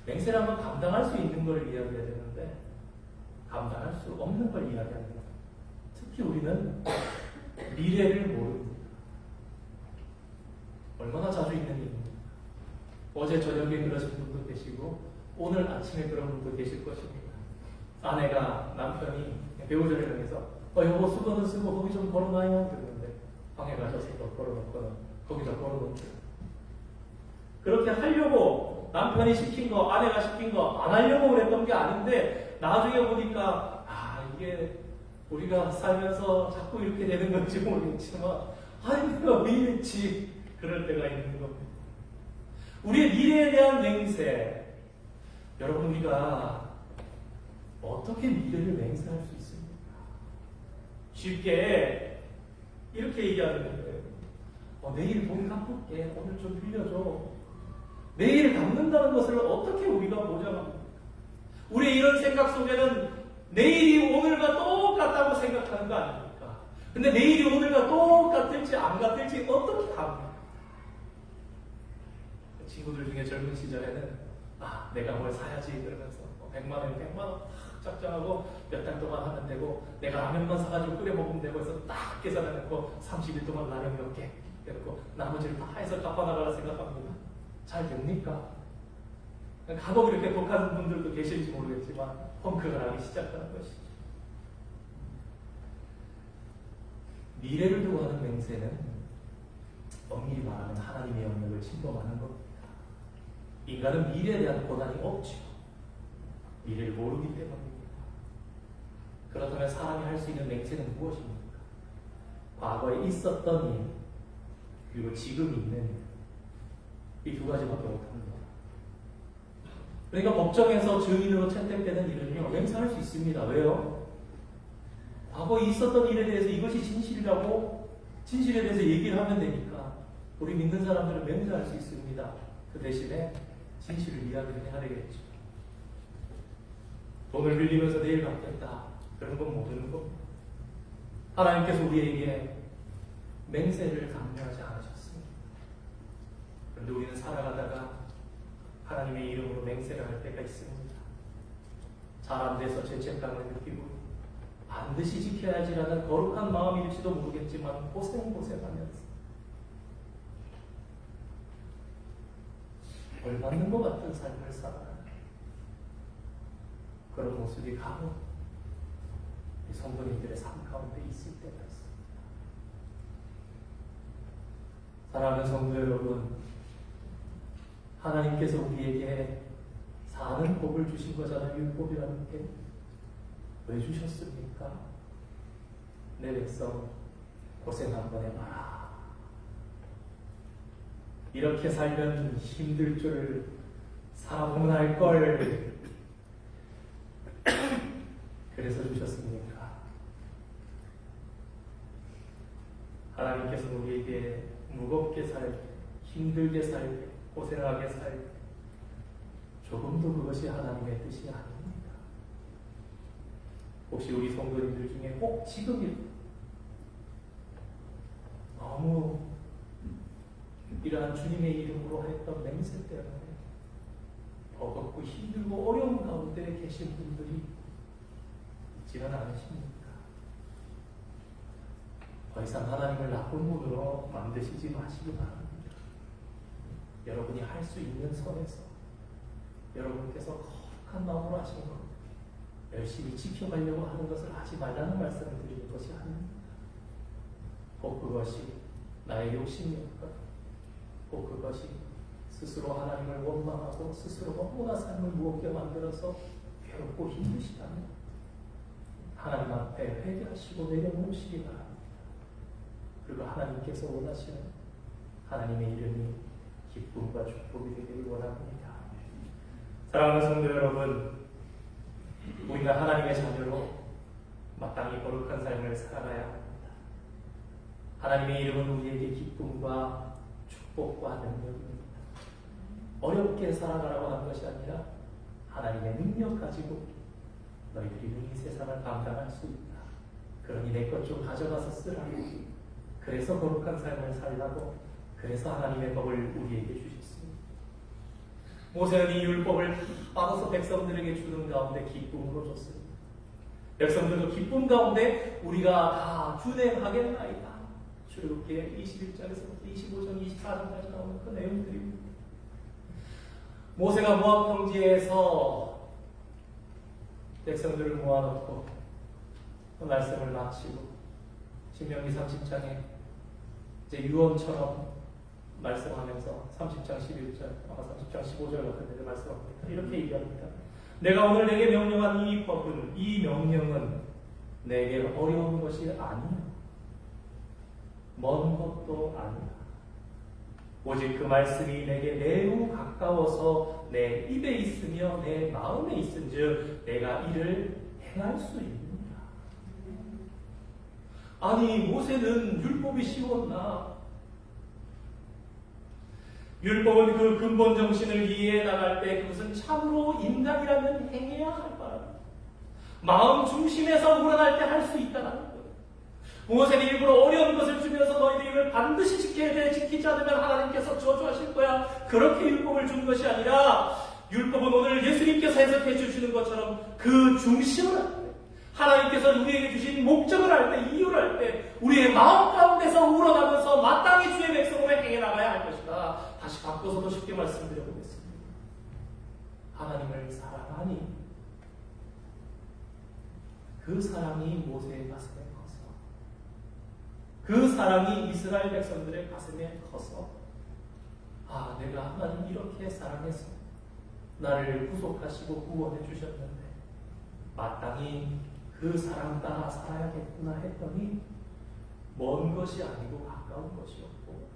맹세란 건 감당할 수 있는 걸 이야기해야 되는데 감당할 수 없는 걸 이야기합니다. 특히 우리는 미래를 모릅니다. 얼마나 자주 있는 일입니다. 어제 저녁에 그러신 분도 계시고 오늘 아침에 그런 분도 계실 것입니다. 아내가 남편이 배우자를 향해서 여보 수건은 쓰고 거기 좀 걸어놔요 그러는데 방에 가셔서 걸어놓거나 거기다 걸어놓죠. 그렇게 하려고 남편이 시킨 거, 아내가 시킨 거 안 하려고 그랬던 게 아닌데 나중에 보니까 이게 우리가 살면서 자꾸 이렇게 되는 건지 모르겠지만 내가 왜 이랬지? 그럴 때가 있는 겁니다. 우리의 미래에 대한 맹세, 여러분 우리가 어떻게 미래를 맹세할 수 있습니까? 쉽게 이렇게 얘기하는 거예요. 내일 돈 갚을게. 오늘 좀 빌려줘. 내일 갚는다는 것을 어떻게 우리가 보장합니까? 우리의 이런 생각 속에는 내일이 오늘과 똑같다고 생각하는 거 아닙니까? 근데 내일이 오늘과 똑같을지 안 같을지 어떻게 합니까? 친구들 중에 젊은 시절에는 내가 뭘 사야지 그러면서 100만 원이면 100만 원 딱 작정하고 몇 달 동안 하면 되고 내가 라면만 사가지고 끓여 먹으면 되고 해서 딱 계산해놓고 30일 동안 라면 몇 개 이렇고 나머지를 다 해서 갚아나가라 생각합니다. 잘 됩니까? 간혹 이렇게 독한 분들도 계실지 모르겠지만 펑크가 나기 시작하는 것이죠. 미래를 두고 하는 맹세는 엄밀히 말하면 하나님의 영역을 침범하는 겁니다. 인간은 미래에 대한 고난이 없죠. 미래를 모르기 때문입니다. 그렇다면 사람이 할 수 있는 맹세는 무엇입니까? 과거에 있었던 일, 그리고 지금 있는 일. 이 두 가지밖에 못합니다. 그러니까 법정에서 증인으로 채택되는 일은요, 맹세할 수 있습니다. 왜요? 과거에 있었던 일에 대해서 이것이 진실이라고 진실에 대해서 얘기를 하면 되니까 우리 믿는 사람들은 맹세할 수 있습니다. 그 대신에 진실을 이야기를 해야 되겠죠. 돈을 빌리면서 내일 갚겠다. 그런 건 모르는 겁니다. 하나님께서 우리에게 맹세를 강요하지 않으셨습니다. 그런데 우리는 살아가다가 하나님의 이름으로 맹세를 할 때가 있습니다. 잘 안 돼서 죄책감을 느끼고 반드시 지켜야지라는 거룩한 마음일지도 모르겠지만 고생하면서 벌받는 것 같은 삶을 살아가는 그런 모습이 간혹 이 성도님들의 삶 가운데 있을 때가 있습니다. 사랑하는 성도 여러분, 하나님께서 우리에게 사는 법을 주신 거잖아요. 율법이라는 게. 왜 주셨습니까? 내 백성 고생 한번 해봐라. 이렇게 살면 힘들 줄 사람은 알걸. 그래서 주셨습니까? 하나님께서 우리에게 무겁게 살게, 힘들게 살게, 고생하게 살게, 조금도 그것이 하나님의 뜻이 아닙니다. 혹시 우리 성도님들 중에 꼭 지금 너무 이러한 주님의 이름으로 했던 맹세 때문에 버겁고 힘들고 어려운 가운데 계신 분들이 있지는 않으십니까? 더 이상 하나님을 나쁜 분으로 만드시지 마시기 바랍니다. 여러분이 할 수 있는 선에서 여러분께서 거룩한 마음으로 하시는 것, 열심히 지켜가려고 하는 것을 하지 말라는 말씀을 드리는 것이 아닙니다. 꼭 그것이 나의 욕심이었거든. 꼭 그것이 스스로 하나님을 원망하고 스스로 너무나 삶을 무겁게 만들어서 괴롭고 힘드시다면 하나님 앞에 회개하시고 내려놓으시기 바랍니다. 그리고 하나님께서 원하시는 하나님의 이름이 기쁨과 축복이 되기를 원합니다. 사랑하는 성도 여러분, 우리는 하나님의 자녀로 마땅히 거룩한 삶을 살아가야 합니다. 하나님의 이름은 우리에게 기쁨과 축복과 능력입니다. 어렵게 살아가라고 하는 것이 아니라 하나님의 능력 가지고 너희들이 능히 세상을 감당할 수 있다. 그러니 내 것 좀 가져가서 쓰라고. 그래서 거룩한 삶을 살라고. 그래서 하나님의 법을 우리에게 주셨습니다. 모세는 이 율법을 받아서 백성들에게 주는 가운데 기쁨으로 줬습니다. 백성들도 기쁨 가운데 우리가 다 준행하겠나이다. 출애굽기 21장에서부터 25장, 24장까지 나오는 그 내용들입니다. 모세가 모압 평지에서 백성들을 모아놓고 그 말씀을 마치고 신명기 30장에 이제 유언처럼 말씀하면서 30장 11절, 아마 30장 15절 같은 데를 말씀합니다. 이렇게 얘기합니다. 내가 오늘 내게 명령한 이 법은, 이 명령은 내게 어려운 것이 아니야. 먼 것도 아니야. 오직 그 말씀이 내게 매우 가까워서 내 입에 있으며 내 마음에 있은즉 내가 이를 행할 수 있느니라. 아니, 모세는 율법이 쉬웠나? 율법은 그 근본 정신을 이해해 나갈 때 그것은 참으로 인간이라면 행해야 할 바랍니다. 마음 중심에서 우러날 때 할 수 있다는 거예요. 모세는 일부러 어려운 것을 주면서 너희들이 이걸 반드시 지켜야 돼. 지키지 않으면 하나님께서 저주하실 거야. 그렇게 율법을 준 것이 아니라 율법은 오늘 예수님께서 해석해 주시는 것처럼 그 중심을 할 때, 하나님께서 우리에게 주신 목적을 할 때, 이유를 할 때 우리의 마음 가운데서 우러나면서 마땅히 주의 백성으로 행해 나가야 할 것이다. 다시 바꿔서도 쉽게 말씀드려보겠습니다. 하나님을 사랑하니 그 사랑이 모세의 가슴에 커서, 그 사랑이 이스라엘 백성들의 가슴에 커서, 아, 내가 하나님 이렇게 사랑해서 나를 구속하시고 구원해 주셨는데 마땅히 그 사랑 따라 살아야겠구나 했더니 먼 것이 아니고 가까운 것이었고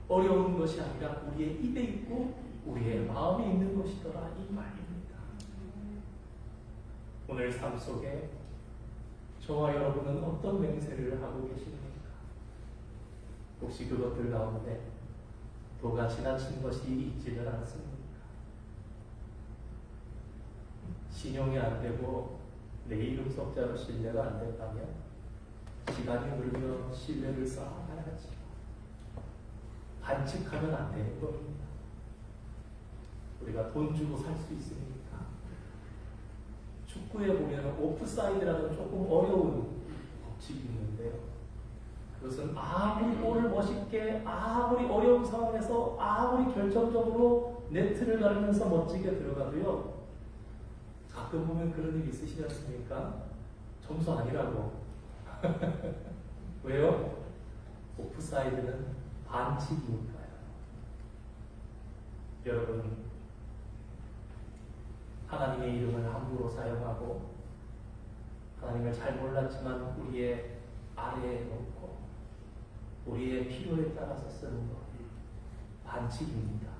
어려운 것이 아니라 우리의 입에 있고 우리의 마음에 있는 것이더라, 이 말입니다. 오늘 삶 속에 저와 여러분은 어떤 맹세를 하고 계십니까? 혹시 그것들 가운데 도가 지나친 것이 있지는 않습니까? 신용이 안 되고 내 이름 석자로 신뢰가 안 된다면 시간이 흐르며 신뢰를 쌓아가야지. 반칙하면 안 되는 겁니다. 우리가 돈 주고 살 수 있습니까? 축구에 보면 오프사이드라는 조금 어려운 법칙이 있는데요. 그것은 아무리 볼을 멋있게, 아무리 어려운 상황에서 아무리 결정적으로 네트를 가르면서 멋지게 들어가도요, 가끔 보면 그런 일 있으시지 않습니까? 점수 아니라고. 왜요? 오프사이드는 반칙이니까요. 여러분, 하나님의 이름을 함부로 사용하고 하나님을 잘 몰랐지만 우리의 아래에 놓고 우리의 필요에 따라서 쓰는 것, 반칙입니다.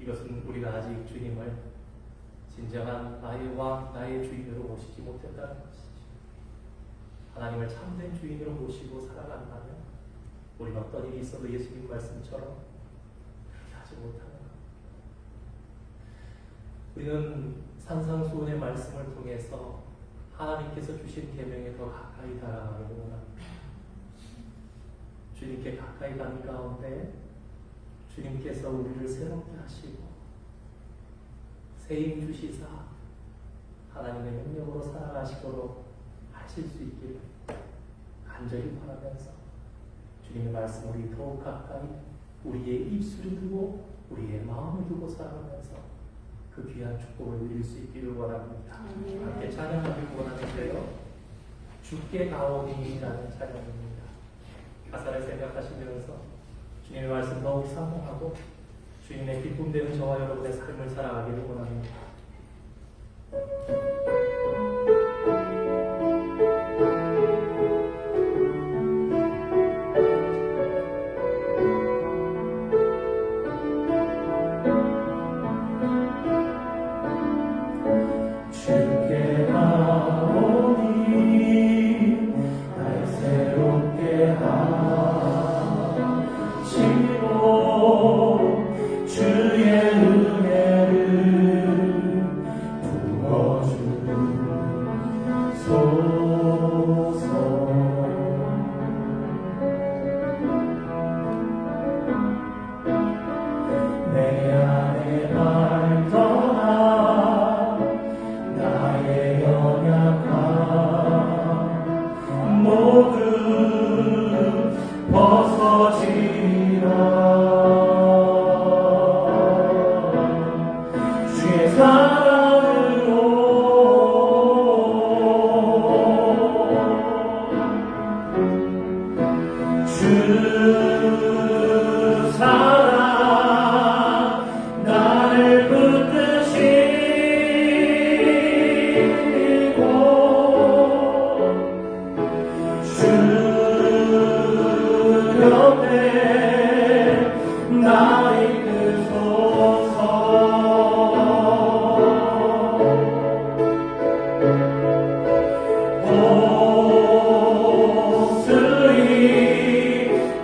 이것은 우리가 아직 주님을 진정한 나의 왕, 나의 주인으로 모시지 못했다는 것이죠. 하나님을 참된 주인으로 모시고 살아간다면 우리는 어떤 일이 있어도 예수님 말씀처럼 그렇게 하지 못하는 것. 우리는 산상수훈의 말씀을 통해서 하나님께서 주신 계명에 더 가까이 다가가기를 원합니다. 주님께 가까이 가는 가운데 주님께서 우리를 새롭게 하시고 새힘 주시사 하나님의 능력으로 살아가시도록 하실 수 있기를 간절히 바라면서 주님의 말씀 우리 더욱 가까이 우리의 입술을 두고 우리의 마음을 두고 살아가면서 그 귀한 축복을 누릴 수 있기를 원합니다. 함께 찬양하길 원하는데요, 주께 가오니라는 찬양입니다. 가사를 생각하시면서 주님의 말씀 더욱 사모하고 주님의 기쁨 되는 저와 여러분의 삶을 살아가기를 원합니다.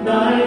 날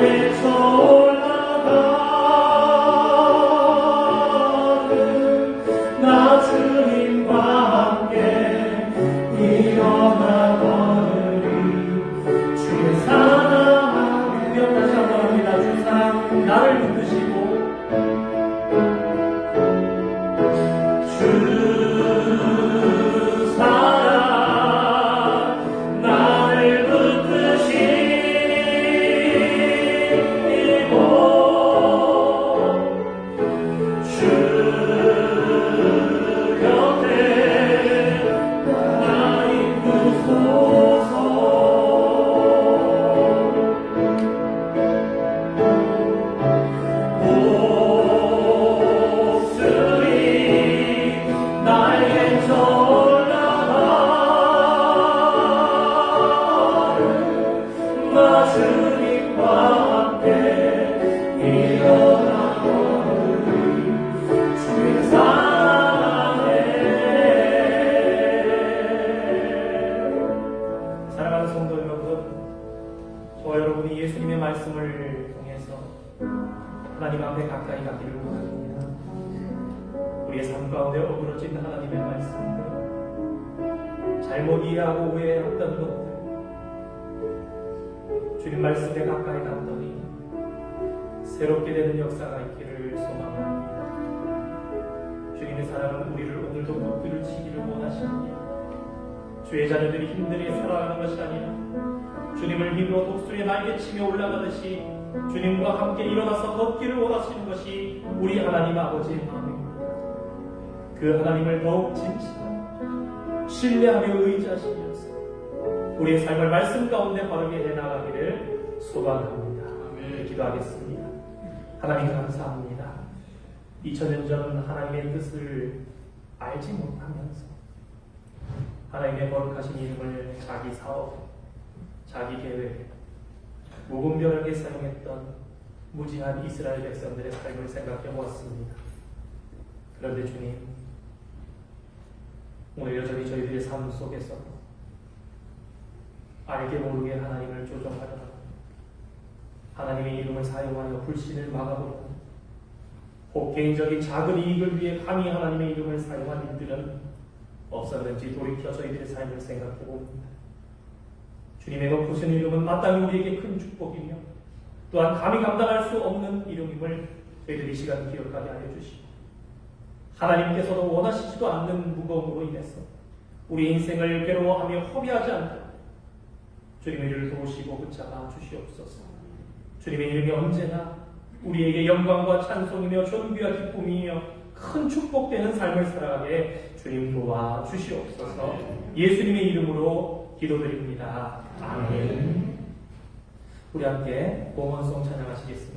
주님과 함께 일어나오니 주의 사랑에 사랑하는 성도 여러분, 저와 여러분이 예수님의 말씀을 통해서 하나님 앞에 가까이 가기를 원합니다. 우리의 삶 가운데 어그러진 하나님의 말씀들, 잘못 이해하고 오해했던 것들, 주님 말씀에 가까이 갔더니 새롭게 되는 역사가 있기를 소망합니다. 주님의 사랑은 우리를 오늘도 붙들치기를 원하십니다. 주의 자녀들이 힘들게 살아가는 것이 아니라 주님을 힘으로 독수리에 날개치며 올라가듯이 주님과 함께 일어나서 걷기를 원하시는 것이 우리 하나님 아버지의 마음입니다. 그 하나님을 더욱 진실하게 신뢰하며 의지하시면서 우리의 삶을 말씀 가운데 바르게 해나가기를 소망합니다. 기도하겠습니다. 하나님 감사합니다. 2000년 전 하나님의 뜻을 알지 못하면서 하나님의 거룩하신 이름을 자기 사업, 자기 계획, 무분별하게 사용했던 무지한 이스라엘 백성들의 삶을 생각해 보았습니다. 그런데 주님, 오늘 여전히 저희들의 삶 속에서 알게 모르게 하나님을 조종하려는, 하나님의 이름을 사용하여 불신을 막아보는, 혹 개인적인 작은 이익을 위해 감히 하나님의 이름을 사용한 일들은 없었는지 돌이켜 저희들의 삶을 생각해 봅니다. 주님의 높으신 이름은 마땅히 우리에게 큰 축복이며 또한 감히 감당할 수 없는 이름임을 저희들이 이 시간 기억하게 하여 주시고, 하나님께서도 원하시지도 않는 무거움으로 인해서 우리 인생을 괴로워하며 허비하지 않도록 주님의 일을 도우시고 붙잡아 주시옵소서. 주님의 이름이 언제나 우리에게 영광과 찬송이며 존귀와 기쁨이며 큰 축복되는 삶을 살아가게 주님 도와 주시옵소서. 예수님의 이름으로 기도드립니다. 아멘. 우리 함께 봉헌송 찬양하시겠습니다.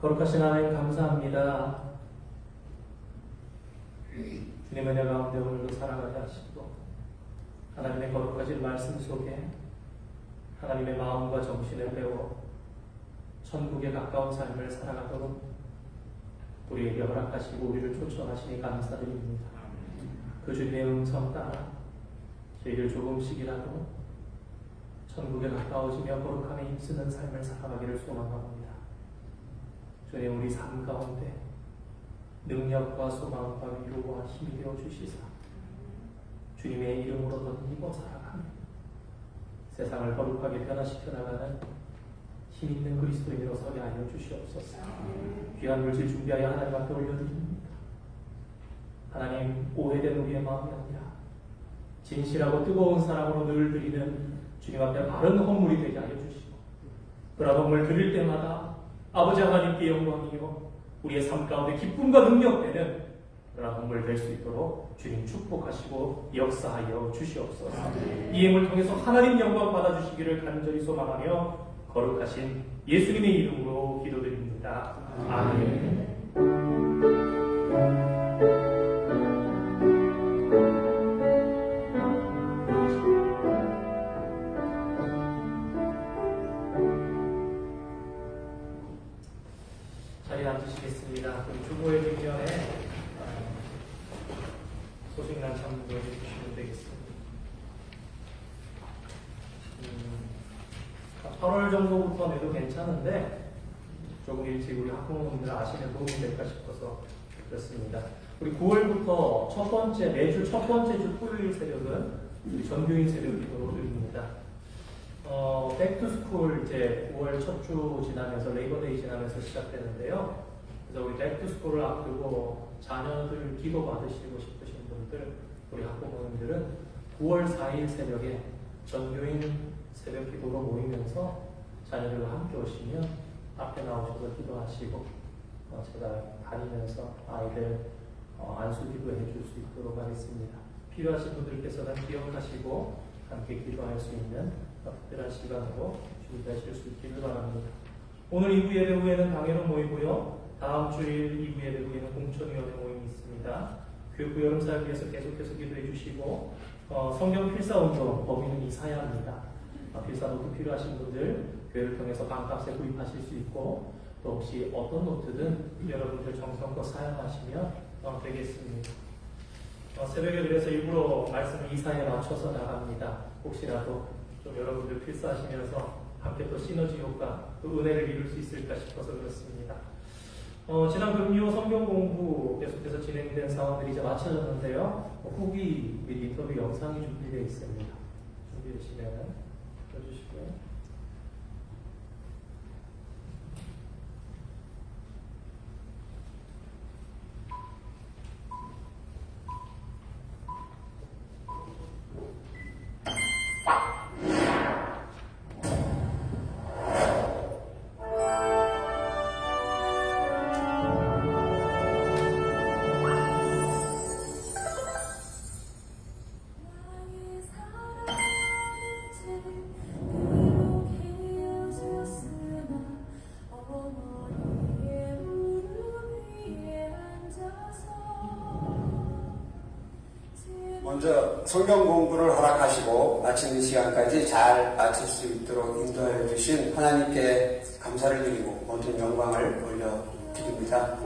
거룩하신 하나님 감사합니다. 주님의 은혜 가운데 오늘도 살아가게 하시고 하나님의 거룩하신 말씀 속에 하나님의 마음과 정신을 배워 천국에 가까운 삶을 살아가도록 우리에게 허락하시고 우리를 초청하시니 감사드립니다. 그 주님의 음성 따라 저희들 조금씩이라도 천국에 가까워지며 거룩함에 힘쓰는 삶을 살아가기를 소망합니다. 주님, 우리 삶 가운데 능력과 소망과 위로와 힘이 되어 주시사 주님의 이름으로 덧입어 살아가며 세상을 거룩하게 변화시켜 나가는 힘 있는 그리스도인으로 서게 하여 주시옵소서. 귀한 물질 준비하여 하나님 앞에 올려드립니다. 하나님, 오해된 우리의 마음이 아니라 진실하고 뜨거운 사랑으로 늘 드리는 주님 앞에 바른 헌물이 되게 하여 주시고, 그런 헌물 드릴 때마다 아버지 하나님께 영광이요 우리의 삶 가운데 기쁨과 능력되는 그런 헌물 될 수 있도록 주님 축복하시고 역사하여 주시옵소서. 이 예물 통해서 하나님 영광 받아주시기를 간절히 소망하며 거룩하신 예수님의 이름으로 기도드립니다. 아멘. 자리에 앉으시겠습니다. 우리 주보의 뒷면에 소식난 참고해 주시면 되겠습니다. 8월 정도부터 내도 괜찮은데 조금 일찍 우리 학부모님들 아시면 도움이 될까 싶어서 그렇습니다. 우리 9월부터 매주 첫 번째 주 토요일 새벽은 우리 전교인 새벽 기도입니다. 백투스쿨 이제 9월 첫 주 지나면서 레이버데이 지나면서 시작되는데요. 그래서 우리 백투스쿨을 앞두고 자녀들 기도 받으시고 싶으신 분들, 우리 학부모님들은 9월 4일 새벽에 전교인 새벽 기도로 모이면서 자녀들과 함께 오시면 앞에 나오셔서 기도하시고 제가 다니면서 아이들 안수 기도해 줄 수 있도록 하겠습니다. 필요하신 분들께서는 기억하시고 함께 기도할 수 있는 특별한 시간으로 준비하실 수 있기를 바랍니다. 오늘 2부 예배 후에는 강연은 모이고요. 다음 주일 2부 예배 후에는 공천위원회 모임이 있습니다. 교육부 여름사역 위해서 계속해서 기도해 주시고 성경 필사운동 범위는 이사야입니다. 필사 노트 필요하신 분들 교회를 통해서 반값에 구입하실 수 있고 또 혹시 어떤 노트든 여러분들 정성껏 사용하시면 되겠습니다. 새벽에 그래서 일부러 말씀을 이사야에 맞춰서 나갑니다. 혹시라도 좀 여러분들 필사하시면서 함께 또 시너지 효과, 또 은혜를 이룰 수 있을까 싶어서 그렇습니다. 지난 금요 성경 공부 계속해서 진행된 사원들이 이제 마쳐졌는데요. 후기 및 인터뷰 영상이 준비되어 있습니다. 준비되시면 켜주시고요. 먼저 성경 공부를 허락하시고 마치는 시간까지 잘 마칠 수 있도록 인도해 주신 하나님께 감사를 드리고 모든 영광을 올려드립니다.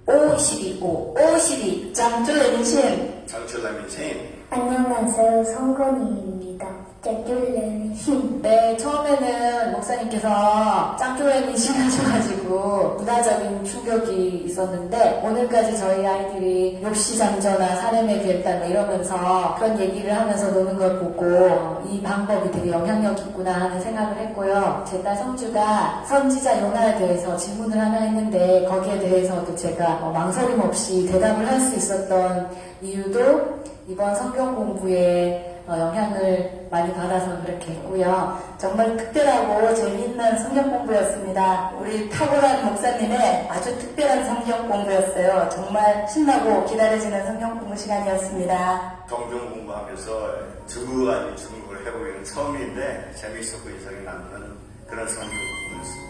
52 장조연신 장철남인생 안녕하세요. 성건이입니다. 짝쫄래는 힘. 네, 처음에는 목사님께서 짱조연신 하셔가지고 문화적인 충격이 있었는데 오늘까지 저희 아이들이 욕시장저나 사람의 결단 뭐 이러면서 그런 얘기를 하면서 노는 걸 보고 이 방법이 되게 영향력 있구나 하는 생각을 했고요. 제 딸 성주가 선지자 요나에 대해서 질문을 하나 했는데 거기에 대해서도 제가 망설임 없이 대답을 할 수 있었던 이유도 이번 성경 공부에 영향을 많이 받아서 그렇게 했고요. 정말 특별하고 재미있는 성경 공부였습니다. 우리 탁월한 목사님의 아주 특별한 성경 공부였어요. 정말 신나고 기다려지는 성경 공부 시간이었습니다. 성경 공부하면서 중국어를 해보기는 처음인데 재미있었고 인상이 남는 그런 성경 공부였습니다.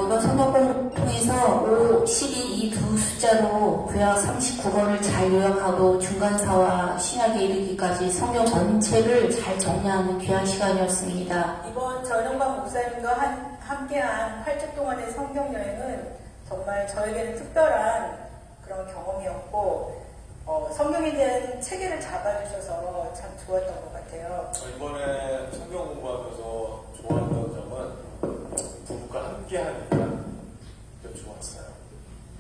이번 성경 공부를 통해서 5, 12 이 두 숫자로 구약 39권을 잘 요약하고 중간사와 신약에 이르기까지 성경 전체를 잘 정리하는 귀한 시간이었습니다. 이번 전영광 목사님과 함께한 8주 동안의 성경 여행은 정말 저에게는 특별한 그런 경험이었고 성경에 대한 체계를 잡아주셔서 참 좋았던 것 같아요. 이번에 성경 공부하면서 좋았던 점은 부부가 함께 하니까 좋았어요.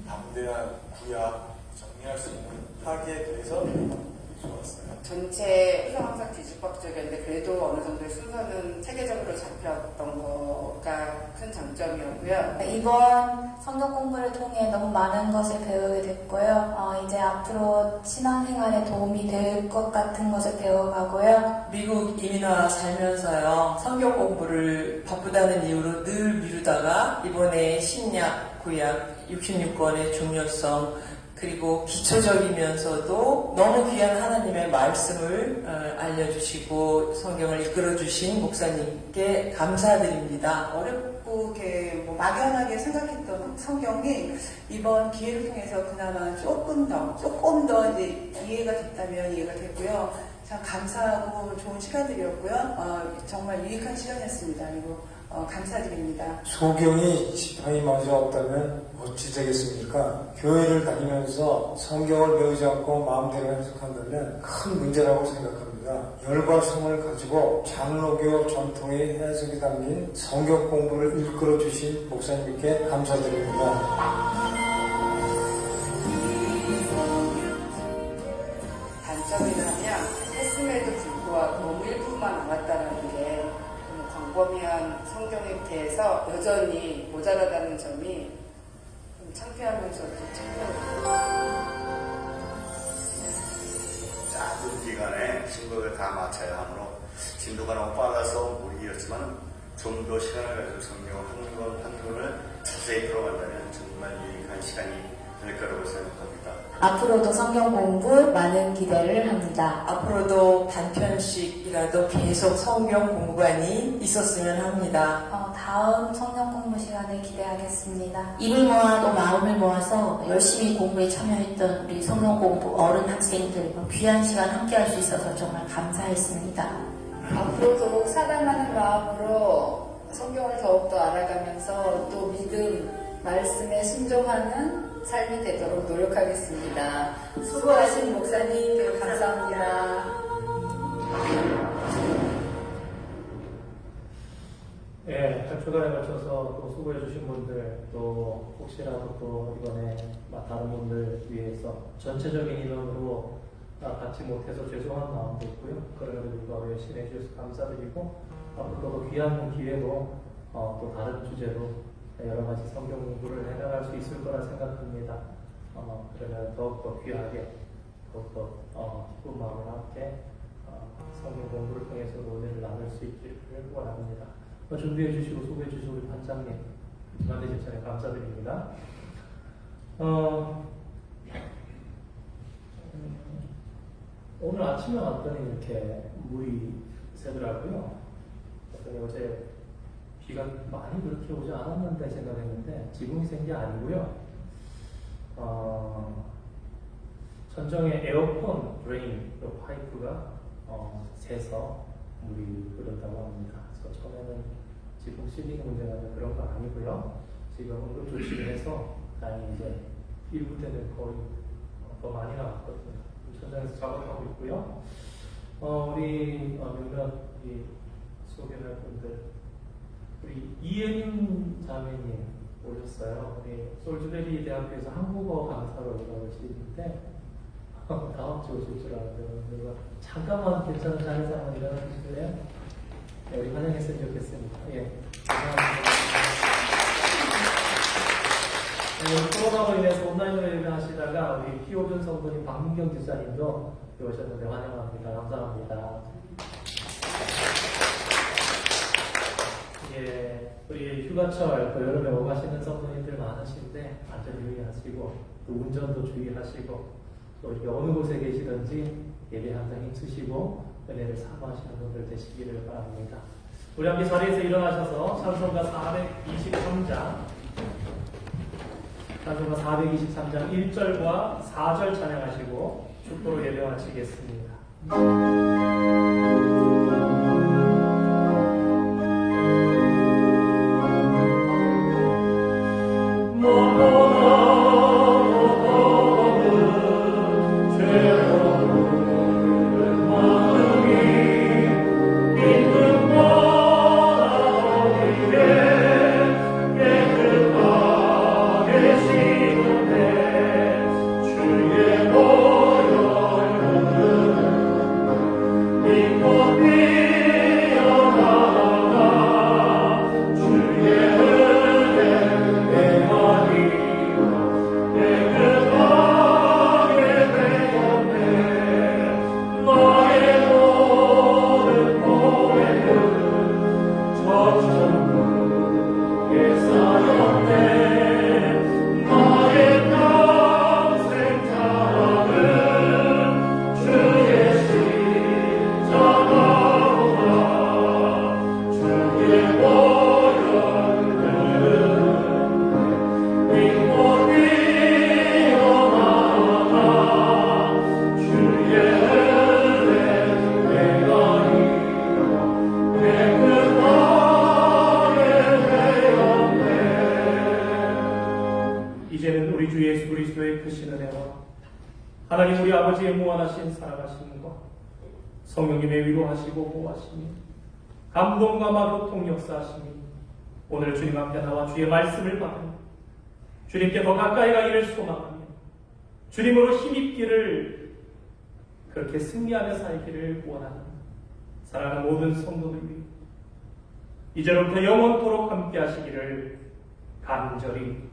방대한 구약 정리할 수 있는 하기에 대해서 좋았어요. 전체 순서 항상 뒤집박적이었는데 그래도 어느 정도의 순서는 체계적으로 잡혔던 거가 큰 장점이었고요. 이번 성경 공부를 통해 너무 많은 것을 배우게 됐고요. 이제 앞으로 신앙생활에 도움이 될 것 같은 것을 배워가고요. 미국 이민와 살면서요, 성경 공부를 바쁘다는 이유로 늘 미루다가 이번에 신약, 구약 66권의 중요성, 그리고 기초적이면서도 너무 귀한 하나님의 말씀을 알려주시고 성경을 이끌어주신 목사님께 감사드립니다. 어렵고 이렇게 막연하게 생각했던 성경이 이번 기회를 통해서 그나마 조금 더 이제 이해가 됐다면 이해가 됐고요. 참 감사하고 좋은 시간들이었고요. 정말 유익한 시간이었습니다. 그리고 감사드립니다. 소경이 지팡이마저 없다면 어찌 되겠습니까? 교회를 다니면서 성경을 배우지 않고 마음대로 해석한다면 큰 문제라고 생각합니다. 열과 성을 가지고 장로교 전통의 해석이 담긴 성경 공부를 이끌어 주신 목사님께 감사드립니다. 단점이라면 했음에도 불구하고 너무 일부만 남았다는 게 너무 광범위한 성경에 대해서 여전히 모자라다는 점이 좀 창피하면서도 창피합니다. 짧은 기간에 신곡을 다 마쳐야 하므로 진도가 너무 빨라서 무리였지만 좀 더 시간을 가지고 성경 한 권 한 권을 자세히 풀어간다면 정말 유익한 시간이 될 거라고 생각합니다. 앞으로도 성경 공부 많은 기대를 합니다. 앞으로도 단편씩이라도 계속 성경 공부관이 있었으면 합니다. 다음 성경 공부 시간을 기대하겠습니다. 입을 모아 또 마음을 모아서 열심히 공부에 참여했던 우리 성경 공부 어른 학생들 귀한 시간 함께 할 수 있어서 정말 감사했습니다. 앞으로도 사랑하는 마음으로 성경을 더욱더 알아가면서 또 믿음, 말씀에 순종하는 삶이 되도록 노력하겠습니다. 수고하신 목사님 감사합니다. 예, 8주간에 걸쳐서 또 수고해주신 분들, 또 혹시라도 또 이번에 다른 분들 위해서 전체적인 인원으로 같이 못해서 죄송한 마음도 있고요. 그럼에도 불구하고 열심히 해주셔서 감사드리고, 앞으로도 귀한 기회로 또 다른 주제로 여러 가지 성경 공부를 해나갈 수 있을 거라 생각합니다. 그러면 더욱더 귀하게, 더욱더 기쁜 마음을 함께 성경 공부를 통해서 은혜를 나눌 수 있기를 원합니다. 준비해 주시고 소개해 주신 우리 반장님, 김한대 집사님 감사드립니다. 오늘 아침에 왔더니 이렇게 물이 새더라고요. 그랬더니 어제 비가 많이 그렇게 오지 않았는데 생각했는데 지붕이 샌 게 아니고요. 천정에 에어컨 드레인 파이프가 새서 물이 흐른다고 합니다. 그래서 처음에는 지붕 실링 문제가 그런 거 아니고요. 지금 응급 조치를 해서 다행히 이제 일부 때는 거의 더 많이 나왔거든요. 천장에서 작업하고 있고요. 우리 몇몇 소개할 분들, 우리 이예림 자매님 오셨어요. 우리 솔즈베리 대학교에서 한국어 강사로 일하시는데 다음 주 오실 줄 알았는데 잠깐만 괜찮은 자리 상황 일어나 주실래요? 네, 우리 환영했으면 좋겠습니다. 예, 감사합니다. 코로나로 인해서 온라인으로 예배하시다가 우리 피오준 성도님 박민경 집사님도 오셨는데 환영합니다. 감사합니다. 예, 우리 휴가철 또 여름에 오가시는 성도님들 많으신데 안전 유의하시고 또 운전도 주의하시고 또 이렇게 어느 곳에 계시든지 예배 항상 힘쓰시고 은혜를 사모하시는 분들 되시기를 바랍니다. 우리 함께 자리에서 일어나셔서 찬송가 423장 1절과 4절 찬양하시고 축도로 예배 마치겠습니다. 주의 보혈 믿고 우리 주 예수 그리스도의 크신 은혜와 하나님 우리 아버지의 무한하신 사랑하심과 성령님의 위로하시고 보호하심이 감동과 마교통 역사하심이 오늘 주님 앞에 나와 주의 말씀을 받으며 주님께 더 가까이 가기를 소망하며 주님으로 힘입기를 그렇게 승리하며 살기를 원하는 사랑하는 모든 성도들 위해 이제로부터 영원토록 함께 하시기를 간절히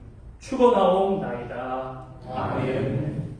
축원하옵나이다. 아멘.